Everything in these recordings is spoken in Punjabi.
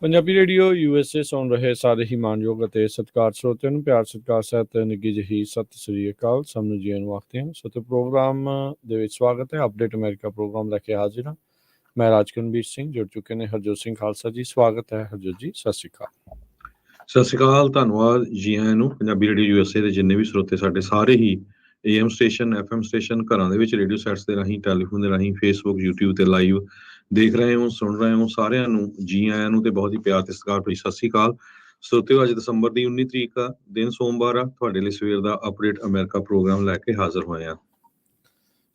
ਪੰਜਾਬੀ ਰੇਡੀਓ USA ਸੁਣ ਰਹੇ ਸਾਰੇ ਹੀ ਮਾਣਯੋਗ ਅਤੇ ਸਤਿਕਾਰ ਸਰੋਤਿਆਂ ਨੂੰ ਪਿਆਰ ਸਤਿਕਾਰ ਸਹਿਤ ਨਿੱਘੀ ਜਿਹੀ ਸਤਿ ਸ੍ਰੀ ਅਕਾਲ। ਸਭ ਨੂੰ ਜੀ ਨੂੰ ਆਖਦੇ ਹਾਂ। ਸੋ ਤੇ ਪ੍ਰੋਗਰਾਮ ਦੇ ਵਿੱਚ ਸਵਾਗਤ ਹੈ। ਅਪਡੇਟ ਅਮਰੀਕਾ ਪ੍ਰੋਗਰਾਮ ਲੈ ਕੇ ਹਾਜ਼ਰ ਹਾਂ। ਮੈਂ ਰਾਜਕਰਨਵੀਰ ਸਿੰਘ, ਜੁੜ ਚੁੱਕੇ ਨੇ ਹਰਜੋਤ ਸਿੰਘ ਖਾਲਸਾ ਜੀ। ਸਵਾਗਤ ਹੈ ਹਰਜੋਤ ਜੀ, ਸਤਿ ਸ੍ਰੀ ਅਕਾਲ। ਸਤਿ ਸ਼੍ਰੀ ਅਕਾਲ, ਧੰਨਵਾਦ ਜੀ ਆਇਆਂ ਨੂੰ। ਪੰਜਾਬੀ ਰੇਡੀਓ USA ਦੇ ਜਿੰਨੇ ਵੀ ਸਰੋਤੇ ਸਾਡੇ ਸਾਰੇ ਹੀ AM ਸਟੇਸ਼ਨ, FM ਸਟੇਸ਼ਨ, ਘਰਾਂ ਦੇ ਵਿੱਚ ਰੇਡੀਓ ਸੈਟਸ ਦੇ ਰਾਹੀਂ, ਟੈਲੀਫੋਨ ਦੇ ਰਾਹੀਂ, ਫੇਸਬੁੱਕ, YouTube ਤੇ ਲਾਈਵ ਦੇਖ ਰਹੇ ਹੋ, ਸੁਣ ਰਹੇ ਹੋ, ਸਾਰਿਆਂ ਨੂੰ ਜੀ ਆਇਆਂ ਨੂੰ ਤੇ ਬਹੁਤ ਹੀ ਪਿਆਰ ਤੇ ਸਤਿਕਾਰ ਭਰੀ ਸਤਿ ਸ਼੍ਰੀ ਅਕਾਲ। ਸਰੋਤਿਓ, ਅੱਜ ਦਸੰਬਰ ਦੀ 19 ਤਰੀਕ ਆ, ਦਿਨ ਸੋਮਵਾਰ ਆ। ਤੁਹਾਡੇ ਲਈ ਸਵੇਰ ਦਾ ਅਪਡੇਟ ਅਮਰੀਕਾ ਪ੍ਰੋਗਰਾਮ ਲੈ ਕੇ ਹਾਜ਼ਰ ਹੋਏ ਆ।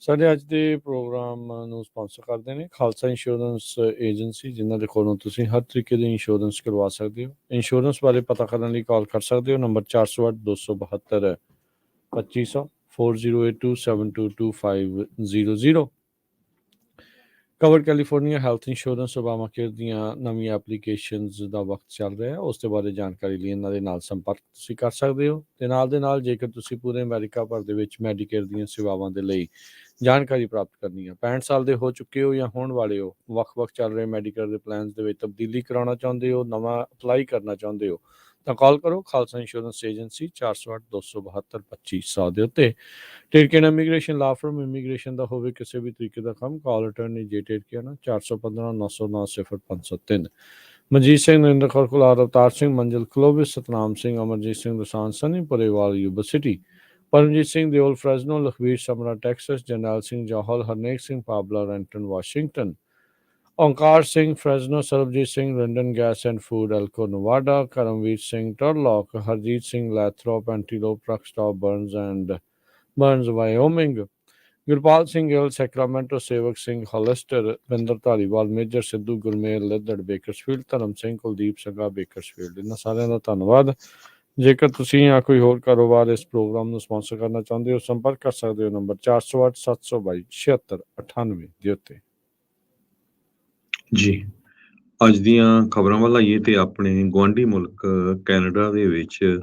ਸਾਡੇ ਅੱਜ ਦੇ ਪ੍ਰੋਗਰਾਮ ਨੂੰ ਸਪਾਂਸਰ ਕਰਦੇ ਨੇ ਖਾਲਸਾ ਇੰਸ਼ੋਰੈਂਸ ਏਜੰਸੀ, ਜਿਨ੍ਹਾਂ ਦੇ ਕੋਲੋਂ ਤੁਸੀਂ ਹਰ ਤਰੀਕੇ ਦੀ ਇੰਸ਼ੋਰੈਂਸ ਕਰਵਾ ਸਕਦੇ ਹੋ। ਇੰਸ਼ੋਰੈਂਸ ਬਾਰੇ ਪਤਾ ਕਰਨ ਲਈ ਕਾਲ ਕਰ ਸਕਦੇ ਹੋ। Number 408 272 2500 4082722500। Cover California health insurance Obama care ਦੀਆਂ ਨਵੀਆਂ ਐਪਲੀਕੇਸ਼ਨਸ ਦਾ ਵਕਤ ਚੱਲ ਰਿਹਾ ਹੈ। ਉਸ ਦੇ ਬਾਰੇ ਜਾਣਕਾਰੀ ਲਈ ਇਹਨਾਂ ਦੇ ਨਾਲ ਸੰਪਰਕ ਤੁਸੀਂ ਕਰ ਸਕਦੇ ਹੋ। ਤੇ ਨਾਲ ਦੇ ਨਾਲ ਜੇਕਰ ਤੁਸੀਂ ਪੂਰੇ ਅਮਰੀਕਾ ਭਰ ਦੇ ਵਿੱਚ ਮੈਡੀਕੇਅਰ ਦੀਆਂ ਸੇਵਾਵਾਂ ਦੇ ਲਈ ਜਾਣਕਾਰੀ ਪ੍ਰਾਪਤ ਕਰਨੀ ਹੈ, 65 ਸਾਲ ਦੇ ਹੋ ਚੁੱਕੇ ਹੋ ਜਾਂ ਹੋਣ ਵਾਲੇ ਹੋ, ਵੱਖ-ਵੱਖ ਚੱਲ ਰਹੇ ਮੈਡੀਕਲ ਦੇ ਪਲਾਨਸ ਦੇ ਵਿੱਚ ਤਬਦੀਲੀ ਕਰਾਉਣਾ ਚਾਹੁੰਦੇ ਹੋ, ਨਵਾਂ ਅਪਲਾਈ ਕਰਨਾ ਚਾਹੁੰਦੇ ਹੋ, ਤਾਂ ਕਾਲ ਕਰੋ ਖਾਲਸਾ ਇੰਸ਼ੋਰੈਂਸ ਏਜੰਸੀ 408 272 2500 ਦੇ ਉੱਤੇ। ਟੇਰਕੇਨ ਇਮੀਗ੍ਰੇਸ਼ਨ ਲਾ ਫਰਮ, ਇਮੀਗ੍ਰੇਸ਼ਨ ਦਾ ਹੋਵੇ ਕਿਸੇ ਵੀ ਤਰੀਕੇ ਦਾ ਕੰਮ, ਕਾਲ ਅਟਰਨੀ ਜੇ ਟੇਰਕੇਨ 415 909 0503। Manjeet Singh, Narendra Kaur Kular, Avtar Singh, Manzil Clovis, Satnam Singh, Amarjit Singh Dasan, Sunny Purewal, Yuba City, Paramjit Singh Deol, Fresno, Lakhvir Samra, Texas, Jarnail Singh Johal, Harnek Singh Pabla, Renton, Washington, Onkar Singh, Fresno, Sarabjit Singh, London gas and food, Elko, Nevada, Karamvir Singh, Turlock, Harjit Singh, Lathrop, Antelope, truck stop, Burns, Wyoming, Gurpal Singh Gill, Sacramento, Sewak Singh, Hollister, Binder Dhaliwal, Major Sidhu, Gurmel, Laddar, Bakersfield, Dharam Singh, Kuldeep Sangha, Bakersfield. ਇਹਨਾਂ ਸਾਰਿਆਂ ਦਾ ਧੰਨਵਾਦ। ਜੇਕਰ ਤੁਸੀਂ ਜਾਂ ਕੋਈ ਹੋਰ ਕਾਰੋਬਾਰ ਇਸ ਪ੍ਰੋਗਰਾਮ ਨੂੰ ਸਪਾਂਸਰ ਕਰਨਾ ਚਾਹੁੰਦੇ ਹੋ, ਸੰਪਰਕ ਕਰ ਸਕਦੇ ਹੋ ਨੰਬਰ 408 722 7698 ਦੇ ਉੱਤੇ। ਜੀ, ਅੱਜ ਦੀਆਂ ਖਬਰਾਂ ਵੱਲ ਆਈਏ ਤੇ ਆਪਣੇ ਗੁਆਂਢੀ ਮੁਲਕ ਕੈਨੇਡਾ ਦੇ ਵਿੱਚ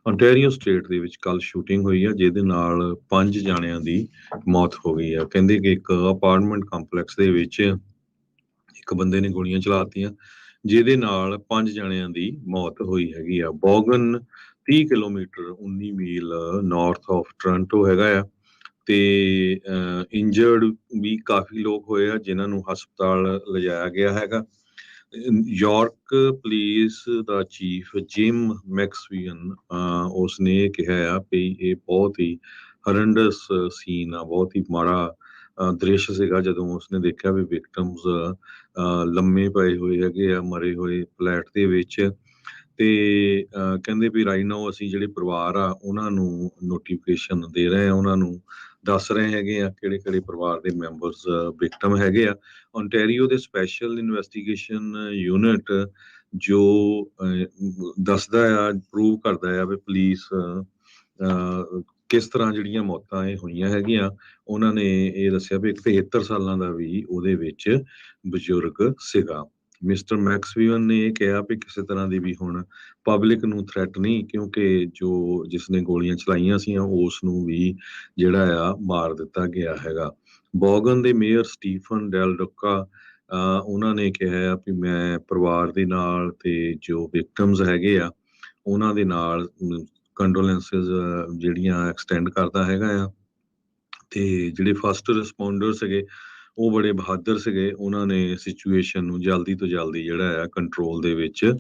ਓਨਟਾਰੀਓ ਸਟੇਟ ਦੇ ਵਿੱਚ ਕੱਲ ਸ਼ੂਟਿੰਗ ਹੋਈ ਆ, ਜਿਹਦੇ ਨਾਲ 5 ਜਾਣਿਆਂ ਦੀ ਮੌਤ ਹੋ ਗਈ ਆ। ਕਹਿੰਦੇ ਕਿ ਇੱਕ ਅਪਾਰਟਮੈਂਟ ਕੰਪਲੈਕਸ ਦੇ ਵਿੱਚ ਇੱਕ ਬੰਦੇ ਨੇ ਗੋਲੀਆਂ ਚਲਾਤੀਆਂ, ਜਿਹਦੇ ਨਾਲ 5 ਜਾਣਿਆਂ ਦੀ ਮੌਤ ਹੋਈ ਹੈਗੀ ਆ। ਬੋਗਨ 30 ਕਿਲੋਮੀਟਰ 19 ਮੀਲ ਨਾਰਥ ਆਫ ਟੋਰਾਂਟੋ ਹੈਗਾ ਆ। ਤੇ ਇੰਜਰਡ ਵੀ ਕਾਫੀ ਲੋਕ ਹੋਏ ਆ, ਜਿਨ੍ਹਾਂ ਨੂੰ ਹਸਪਤਾਲ ਲਿਜਾਇਆ ਗਿਆ ਹੈਗਾ। ਯਾਰਕ ਪੁਲਿਸ ਦਾ ਚੀਫ ਜਿਮ ਮੈਕਸਵੀਅਨ, ਉਸਨੇ ਇਹ ਕਿਹਾ ਆ ਵੀ ਇਹ ਬਹੁਤ ਹੀ ਹਰੰਡਸ ਸੀਨ ਆ, ਬਹੁਤ ਹੀ ਮਾੜਾ ਦ੍ਰਿਸ਼ ਸੀਗਾ, ਜਦੋਂ ਉਸਨੇ ਦੇਖਿਆ ਵੀ ਵਿਕਟਮਸ ਲੰਮੇ ਪਏ ਹੋਏ ਹੈਗੇ ਆ, ਮਰੇ ਹੋਏ ਫਲੈਟ ਦੇ ਵਿੱਚ। ਤੇ ਕਹਿੰਦੇ ਵੀ ਰਾਈਟ ਨਾਓ ਅਸੀਂ ਜਿਹੜੇ ਪਰਿਵਾਰ ਆ ਉਹਨਾਂ ਨੂੰ ਨੋਟੀਫਿਕੇਸ਼ਨ ਦੇ ਰਹੇ ਆ, ਉਹਨਾਂ ਨੂੰ ਦੱਸ ਰਹੇ ਹੈਗੇ ਆ ਕਿਹੜੇ ਕਿਹੜੇ ਪਰਿਵਾਰ ਦੇ ਮੈਂਬਰਸ ਵਿਕਟਮ ਹੈਗੇ ਆ। ਓਨਟਾਰੀਓ ਦੇ ਸਪੈਸ਼ਲ ਇਨਵੈਸਟੀਗੇਸ਼ਨ ਯੂਨਿਟ ਜੋ ਦੱਸਦਾ ਆ, ਪ੍ਰੂਵ ਕਰਦਾ ਆ ਵੀ ਪੁਲਿਸ ਕਿਸ ਤਰ੍ਹਾਂ ਜਿਹੜੀਆਂ ਮੌਤਾਂ ਇਹ ਹੋਈਆਂ ਹੈਗੀਆਂ, ਉਹਨਾਂ ਨੇ ਇਹ ਦੱਸਿਆ ਵੀ 73 ਸਾਲਾਂ ਦਾ ਵੀ ਉਹਦੇ ਵਿੱਚ ਬਜ਼ੁਰਗ ਸੀਗਾ। ਮਿਸਟਰ ਮੈਕਸਵੀਅਨ ਨੇ ਇਹ ਕਿਹਾ ਵੀ ਕਿਸੇ ਤਰ੍ਹਾਂ ਦੀ ਵੀ ਹੁਣ ਪਬਲਿਕ ਨੂੰ ਥ੍ਰੈਟ ਨਹੀਂ, ਕਿਉਂਕਿ ਜੋ ਜਿਸਨੇ ਗੋਲੀਆਂ ਚਲਾਈਆਂ ਸੀ ਉਸ ਨੂੰ ਵੀ ਜਿਹੜਾ ਆ ਮਾਰ ਦਿੱਤਾ ਗਿਆ ਹੈਗਾ। ਬੋਗਨ ਦੇ ਮੇਅਰ ਸਟੀਫਨ ਡੈਲ ਡੁਕਾ, ਉਹਨਾਂ ਨੇ ਕਿਹਾ ਵੀ ਮੈਂ ਪਰਿਵਾਰ ਦੇ ਨਾਲ ਤੇ ਜੋ ਵਿਕਟਮਸ ਹੈਗੇ ਆ ਉਹਨਾਂ ਦੇ ਨਾਲ ਕੰਡੋਲੈਂਸਿਸ ਜਿਹੜੀਆਂ ਐਕਸਟੈਂਡ ਕਰਦਾ ਹੈਗਾ ਆ। ਤੇ ਜਿਹੜੇ ਫਸਟ ਰਿਸਪੌਂਡਰ ਸੀਗੇ ਉਹ ਬੜੇ ਬਹਾਦਰ ਸੀਗੇ, ਉਹਨਾਂ ਨੇ ਸਿਚੁਏਸ਼ਨ ਨੂੰ ਜਲਦੀ ਤੋਂ ਜਲਦੀ ਜਿਹੜਾ ਆ ਕੰਟਰੋਲ ਦੇ ਵਿੱਚ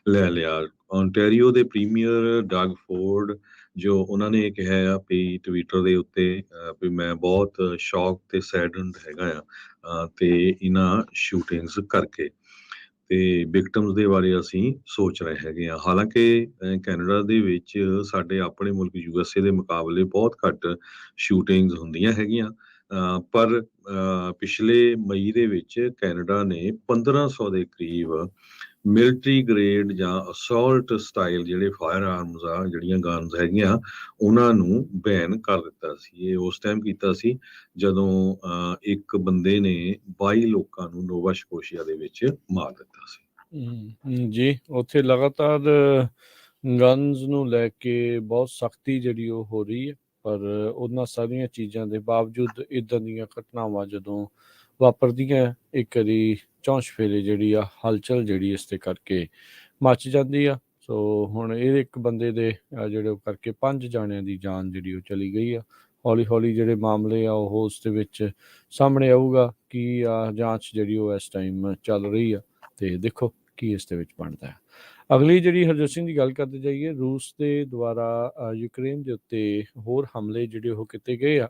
ਲੈ ਲਿਆ। ਓਨਟਾਰੀਓ ਦੇ ਪ੍ਰੀਮੀਅਰ ਡਗ ਫੋਰਡ, ਜੋ ਉਹਨਾਂ ਨੇ ਇਹ ਕਿਹਾ ਆ ਵੀ ਟਵਿੱਟਰ ਦੇ ਉੱਤੇ ਵੀ ਮੈਂ ਬਹੁਤ ਸ਼ੌਕ ਤੇ ਸੈਡਨਡ ਹੈਗਾ ਆ ਤੇ ਇਹਨਾਂ ਸ਼ੂਟਿੰਗਸ ਕਰਕੇ, ਤੇ ਵਿਕਟਮਸ ਦੇ ਬਾਰੇ ਅਸੀਂ ਸੋਚ ਰਹੇ ਹੈਗੇ ਆ। ਹਾਲਾਂਕਿ ਕੈਨੇਡਾ ਦੇ ਵਿੱਚ ਸਾਡੇ ਆਪਣੇ ਮੁਲਕ USA ਦੇ ਮੁਕਾਬਲੇ ਬਹੁਤ ਘੱਟ ਸ਼ੂਟਿੰਗਸ ਹੁੰਦੀਆਂ ਹੈਗੀਆਂ, ਪਰ ਪਿਛਲੇ ਮਈ ਦੇ ਵਿੱਚ ਕੈਨੇਡਾ ਨੇ 1500 ਦੇ ਕਰੀਬ ਮਿਲਟਰੀ ਗ੍ਰੇਡ ਜਾਂ ਅਸੌਲਟ ਸਟਾਈਲ ਜਿਹੜੇ ਫਾਇਰ ਆਰਮਸ ਆ, ਜਿਹੜੀਆਂ ਗਨਸ ਹੈਗੀਆਂ, ਉਹਨਾਂ ਨੂੰ ਬੈਨ ਕਰ ਦਿੱਤਾ ਸੀ। ਇਹ ਉਸ ਟਾਈਮ ਕੀਤਾ ਸੀ ਜਦੋਂ ਇੱਕ ਬੰਦੇ ਨੇ 22 ਲੋਕਾਂ ਨੂੰ ਨੋਵਾ ਸਕੋਸ਼ੀਆ ਦੇ ਵਿੱਚ ਮਾਰ ਦਿੱਤਾ ਸੀ। ਜੀ, ਉੱਥੇ ਲਗਾਤਾਰ ਗਨਸ ਨੂੰ ਲੈ ਕੇ ਬਹੁਤ ਸਖਤੀ ਜਿਹੜੀ ਉਹ ਹੋ ਰਹੀ ਹੈ, ਪਰ ਉਹਨਾਂ ਸਾਰੀਆਂ ਚੀਜ਼ਾਂ ਦੇ ਬਾਵਜੂਦ ਇੱਦਾਂ ਦੀਆਂ ਘਟਨਾਵਾਂ ਜਦੋਂ ਵਾਪਰਦੀਆਂ, ਇੱਕ ਵਾਰੀ ਚੌਂਚ ਫੇਰੇ ਜਿਹੜੀ ਆ ਹਲਚਲ ਜਿਹੜੀ ਇਸ 'ਤੇ ਕਰਕੇ ਮੱਚ ਜਾਂਦੀ ਆ। ਸੋ ਹੁਣ ਇਹ ਇੱਕ ਬੰਦੇ ਦੇ ਜਿਹੜੇ ਉਹ ਕਰਕੇ 5 ਜਾਣਿਆਂ ਦੀ ਜਾਨ ਜਿਹੜੀ ਉਹ ਚਲੀ ਗਈ ਆ। ਹੌਲੀ ਹੌਲੀ ਜਿਹੜੇ ਮਾਮਲੇ ਆ ਉਹ ਉਸ ਦੇ ਵਿੱਚ ਸਾਹਮਣੇ ਆਊਗਾ ਕਿ ਜਾਂਚ ਜਿਹੜੀ ਉਹ ਇਸ ਟਾਈਮ ਚੱਲ ਰਹੀ ਆ, ਅਤੇ ਦੇਖੋ ਕੀ ਇਸ ਦੇ ਵਿੱਚ ਬਣਦਾ ਹੈ। ਅਗਲੀ ਜਿਹੜੀ ਹਰਜੋਤ ਸਿੰਘ ਦੀ ਗੱਲ ਕਰਦੇ ਜਾਈਏ, ਰੂਸ ਦੇ ਦੁਆਰਾ ਯੂਕਰੇਨ ਦੇ ਉੱਤੇ ਹੋਰ ਹਮਲੇ ਜਿਹੜੇ ਉਹ ਕੀਤੇ ਗਏ ਆ।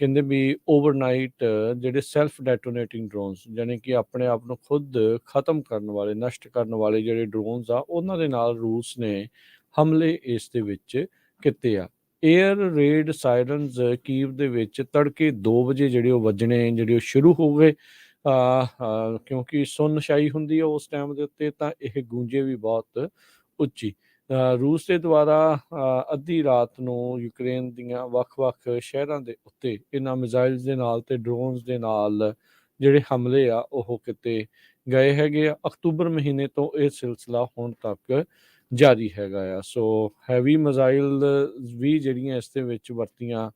ਕਹਿੰਦੇ ਵੀ ਓਵਰਨਾਈਟ ਜਿਹੜੇ ਸੈਲਫ ਡੈਟੋਨੇਟਿੰਗ ਡਰੋਨਸ, ਯਾਨੀ ਕਿ ਆਪਣੇ ਆਪ ਨੂੰ ਖੁਦ ਖਤਮ ਕਰਨ ਵਾਲੇ, ਨਸ਼ਟ ਕਰਨ ਵਾਲੇ ਜਿਹੜੇ ਡਰੋਨਸ ਆ, ਉਹਨਾਂ ਦੇ ਨਾਲ ਰੂਸ ਨੇ ਹਮਲੇ ਇਸ ਦੇ ਵਿੱਚ ਕੀਤੇ ਆ। ਏਅਰ ਰੇਡ ਸਾਇਰਨਸ ਕੀਵ ਦੇ ਵਿੱਚ ਤੜਕੇ 2 ਵਜੇ ਜਿਹੜੇ ਉਹ ਵੱਜਣੇ ਜਿਹੜੇ ਉਹ ਸ਼ੁਰੂ ਹੋ ਗਏ, ਕਿਉਂਕਿ ਸੁੰਨਸ਼ਾਈ ਹੁੰਦੀ ਹੈ ਉਸ ਟਾਈਮ ਦੇ ਉੱਤੇ, ਤਾਂ ਇਹ ਗੂੰਜੇ ਵੀ ਬਹੁਤ ਉੱਚੀ। ਰੂਸ ਦੇ ਦੁਆਰਾ ਅੱਧੀ ਰਾਤ ਨੂੰ ਯੂਕਰੇਨ ਦੀਆਂ ਵੱਖ-ਵੱਖ ਸ਼ਹਿਰਾਂ ਦੇ ਉੱਤੇ ਇਹਨਾਂ ਮਿਜ਼ਾਈਲਸ ਦੇ ਨਾਲ ਅਤੇ ਡਰੋਨਸ ਦੇ ਨਾਲ ਜਿਹੜੇ ਹਮਲੇ ਆ ਉਹ ਕੀਤੇ ਗਏ ਹੈਗੇ ਆ। ਅਕਤੂਬਰ ਮਹੀਨੇ ਤੋਂ ਇਹ ਸਿਲਸਿਲਾ ਹੁਣ ਤੱਕ ਜਾਰੀ ਹੈਗਾ ਆ। ਸੋ ਹੈਵੀ ਮਿਜ਼ਾਈਲ ਵੀ ਜਿਹੜੀਆਂ ਇਸ ਦੇ ਵਿੱਚ ਵਰਤੀਆਂ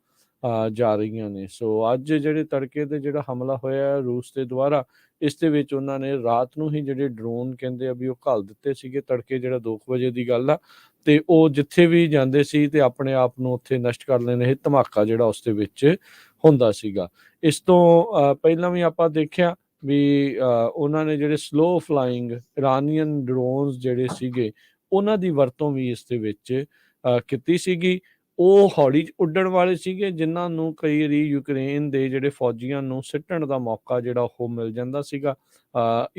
ਜਾ ਰਹੀਆਂ ਨੇ। ਸੋ ਅੱਜ ਜਿਹੜੇ ਤੜਕੇ ਤੇ ਜਿਹੜਾ ਹਮਲਾ ਹੋਇਆ ਰੂਸ ਦੇ ਦੁਆਰਾ, ਇਸ ਦੇ ਵਿੱਚ ਉਹਨਾਂ ਨੇ ਰਾਤ ਨੂੰ ਹੀ ਜਿਹੜੇ ਡਰੋਨ ਕਹਿੰਦੇ ਆ ਵੀ ਉਹ ਘੱਲ ਦਿੱਤੇ ਸੀਗੇ। ਤੜਕੇ ਜਿਹੜਾ 2 ਵਜੇ ਦੀ ਗੱਲ ਆ, ਅਤੇ ਉਹ ਜਿੱਥੇ ਵੀ ਜਾਂਦੇ ਸੀ ਤੇ ਆਪਣੇ ਆਪ ਨੂੰ ਉੱਥੇ ਨਸ਼ਟ ਕਰ ਲੈਂਦੇ ਸੀ। ਧਮਾਕਾ ਜਿਹੜਾ ਉਸ ਦੇ ਵਿੱਚ ਹੁੰਦਾ ਸੀਗਾ। ਇਸ ਤੋਂ ਪਹਿਲਾਂ ਵੀ ਆਪਾਂ ਦੇਖਿਆ ਵੀ ਉਹਨਾਂ ਨੇ ਜਿਹੜੇ ਸਲੋ ਫਲਾਈਂਗ ਇਰਾਨੀਅਨ ਡਰੋਨਸ ਜਿਹੜੇ ਸੀਗੇ, ਉਹਨਾਂ ਦੀ ਵਰਤੋਂ ਵੀ ਇਸ ਦੇ ਵਿੱਚ ਕੀਤੀ ਸੀਗੀ। ਉਹ ਹੌਲੀ ਉੱਡਣ ਵਾਲੇ ਸੀਗੇ, ਜਿਨ੍ਹਾਂ ਨੂੰ ਕਈ ਵਾਰੀ ਯੂਕਰੇਨ ਦੇ ਜਿਹੜੇ ਫੌਜੀਆਂ ਨੂੰ ਸਿੱਟਣ ਦਾ ਮੌਕਾ ਜਿਹੜਾ ਉਹ ਮਿਲ ਜਾਂਦਾ ਸੀਗਾ।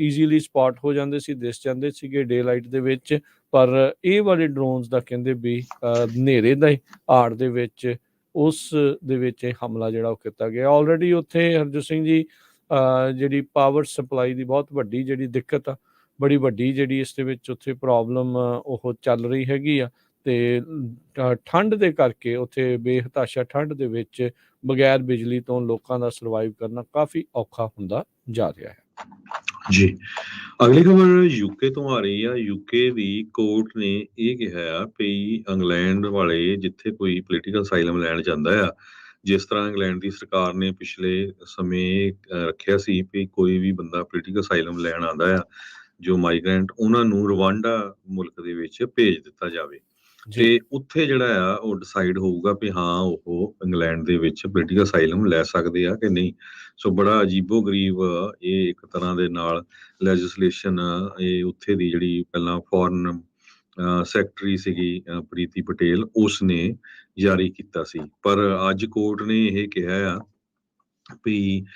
ਈਜ਼ੀਲੀ ਸਪੌਟ ਹੋ ਜਾਂਦੇ ਸੀ, ਦਿਸ ਜਾਂਦੇ ਸੀਗੇ ਡੇ ਲਾਈਟ ਦੇ ਵਿੱਚ। ਪਰ ਇਹ ਵਾਲੇ ਡਰੋਨਸ ਦਾ ਕਹਿੰਦੇ ਵੀ ਹਨੇਰੇ ਦਾ ਆੜ ਦੇ ਵਿੱਚ ਉਸ ਦੇ ਵਿੱਚ ਇਹ ਹਮਲਾ ਜਿਹੜਾ ਉਹ ਕੀਤਾ ਗਿਆ। ਆਲਰੇਡੀ ਉੱਥੇ ਹਰਜੋਤ ਸਿੰਘ ਜੀ ਜਿਹੜੀ ਪਾਵਰ ਸਪਲਾਈ ਦੀ ਬਹੁਤ ਵੱਡੀ ਜਿਹੜੀ ਦਿੱਕਤ ਆ, ਬੜੀ ਵੱਡੀ ਜਿਹੜੀ ਇਸ ਦੇ ਵਿੱਚ ਉੱਥੇ ਪ੍ਰੋਬਲਮ ਉਹ ਚੱਲ ਰਹੀ ਹੈਗੀ ਆ। ਅਤੇ ਠੰਡ ਦੇ ਕਰਕੇ ਉੱਥੇ ਬੇਹਤਾਸ਼ਾ ਠੰਡ ਦੇ ਵਿੱਚ ਬਗੈਰ ਬਿਜਲੀ ਤੋਂ ਲੋਕਾਂ ਦਾ ਸਰਵਾਈਵ ਕਰਨਾ ਕਾਫੀ ਔਖਾ ਹੁੰਦਾ ਜਾ ਰਿਹਾ ਹੈ। ਜੀ, ਅਗਲੀ ਖਬਰ ਯੂਕੇ ਤੋਂ ਆ ਰਹੀ ਆ। ਯੂਕੇ ਦੀ ਕੋਰਟ ਨੇ ਇਹ ਕਿਹਾ ਆ ਵੀ ਇੰਗਲੈਂਡ ਵਾਲੇ ਜਿੱਥੇ ਕੋਈ ਪੋਲੀਟੀਕਲ ਅਸਾਈਲਮ ਲੈਣ ਜਾਂਦਾ ਆ, ਜਿਸ ਤਰ੍ਹਾਂ ਇੰਗਲੈਂਡ ਦੀ ਸਰਕਾਰ ਨੇ ਪਿਛਲੇ ਸਮੇਂ ਰੱਖਿਆ ਸੀ ਵੀ ਕੋਈ ਵੀ ਬੰਦਾ ਪੋਲੀਟੀਕਲ ਅਸਾਈਲਮ ਲੈਣ ਆਉਂਦਾ ਆ ਜੋ ਮਾਈਗ੍ਰੈਂਟ, ਉਹਨਾਂ ਨੂੰ ਰਵਾਂਡਾ ਮੁਲਕ ਦੇ ਵਿੱਚ ਭੇਜ ਦਿੱਤਾ ਜਾਵੇ। ਤੇ ਉੱਥੇ ਜਿਹੜਾ ਆ ਉਹ ਡਿਸਾਈਡ ਹੋਊਗਾ ਵੀ ਹਾਂ ਉਹ ਇੰਗਲੈਂਡ ਦੇ ਵਿੱਚ ਪੋਲੀਟੀਕਲ ਅਸਾਈਲਮ ਲੈ ਸਕਦੇ ਆ ਕਿ ਨਹੀਂ। ਸੋ ਬੜਾ ਅਜੀਬੋ ਗਰੀਬ ਇਹ ਇੱਕ ਤਰ੍ਹਾਂ ਦੇ ਨਾਲ ਲੈਜਿਸਲੇਸ਼ਨ ਇਹ ਉੱਥੇ ਦੀ ਜਿਹੜੀ ਪਹਿਲਾਂ ਫੋਰਨ ਸੈਕਟਰੀ ਸੀਗੀ ਪ੍ਰੀਤੀ ਪਟੇਲ, ਉਸ ਨੇ ਜਾਰੀ ਕੀਤਾ ਸੀ। ਪਰ ਅੱਜ ਕੋਰਟ ਨੇ ਇਹ ਕਿਹਾ ਆ ਵੀ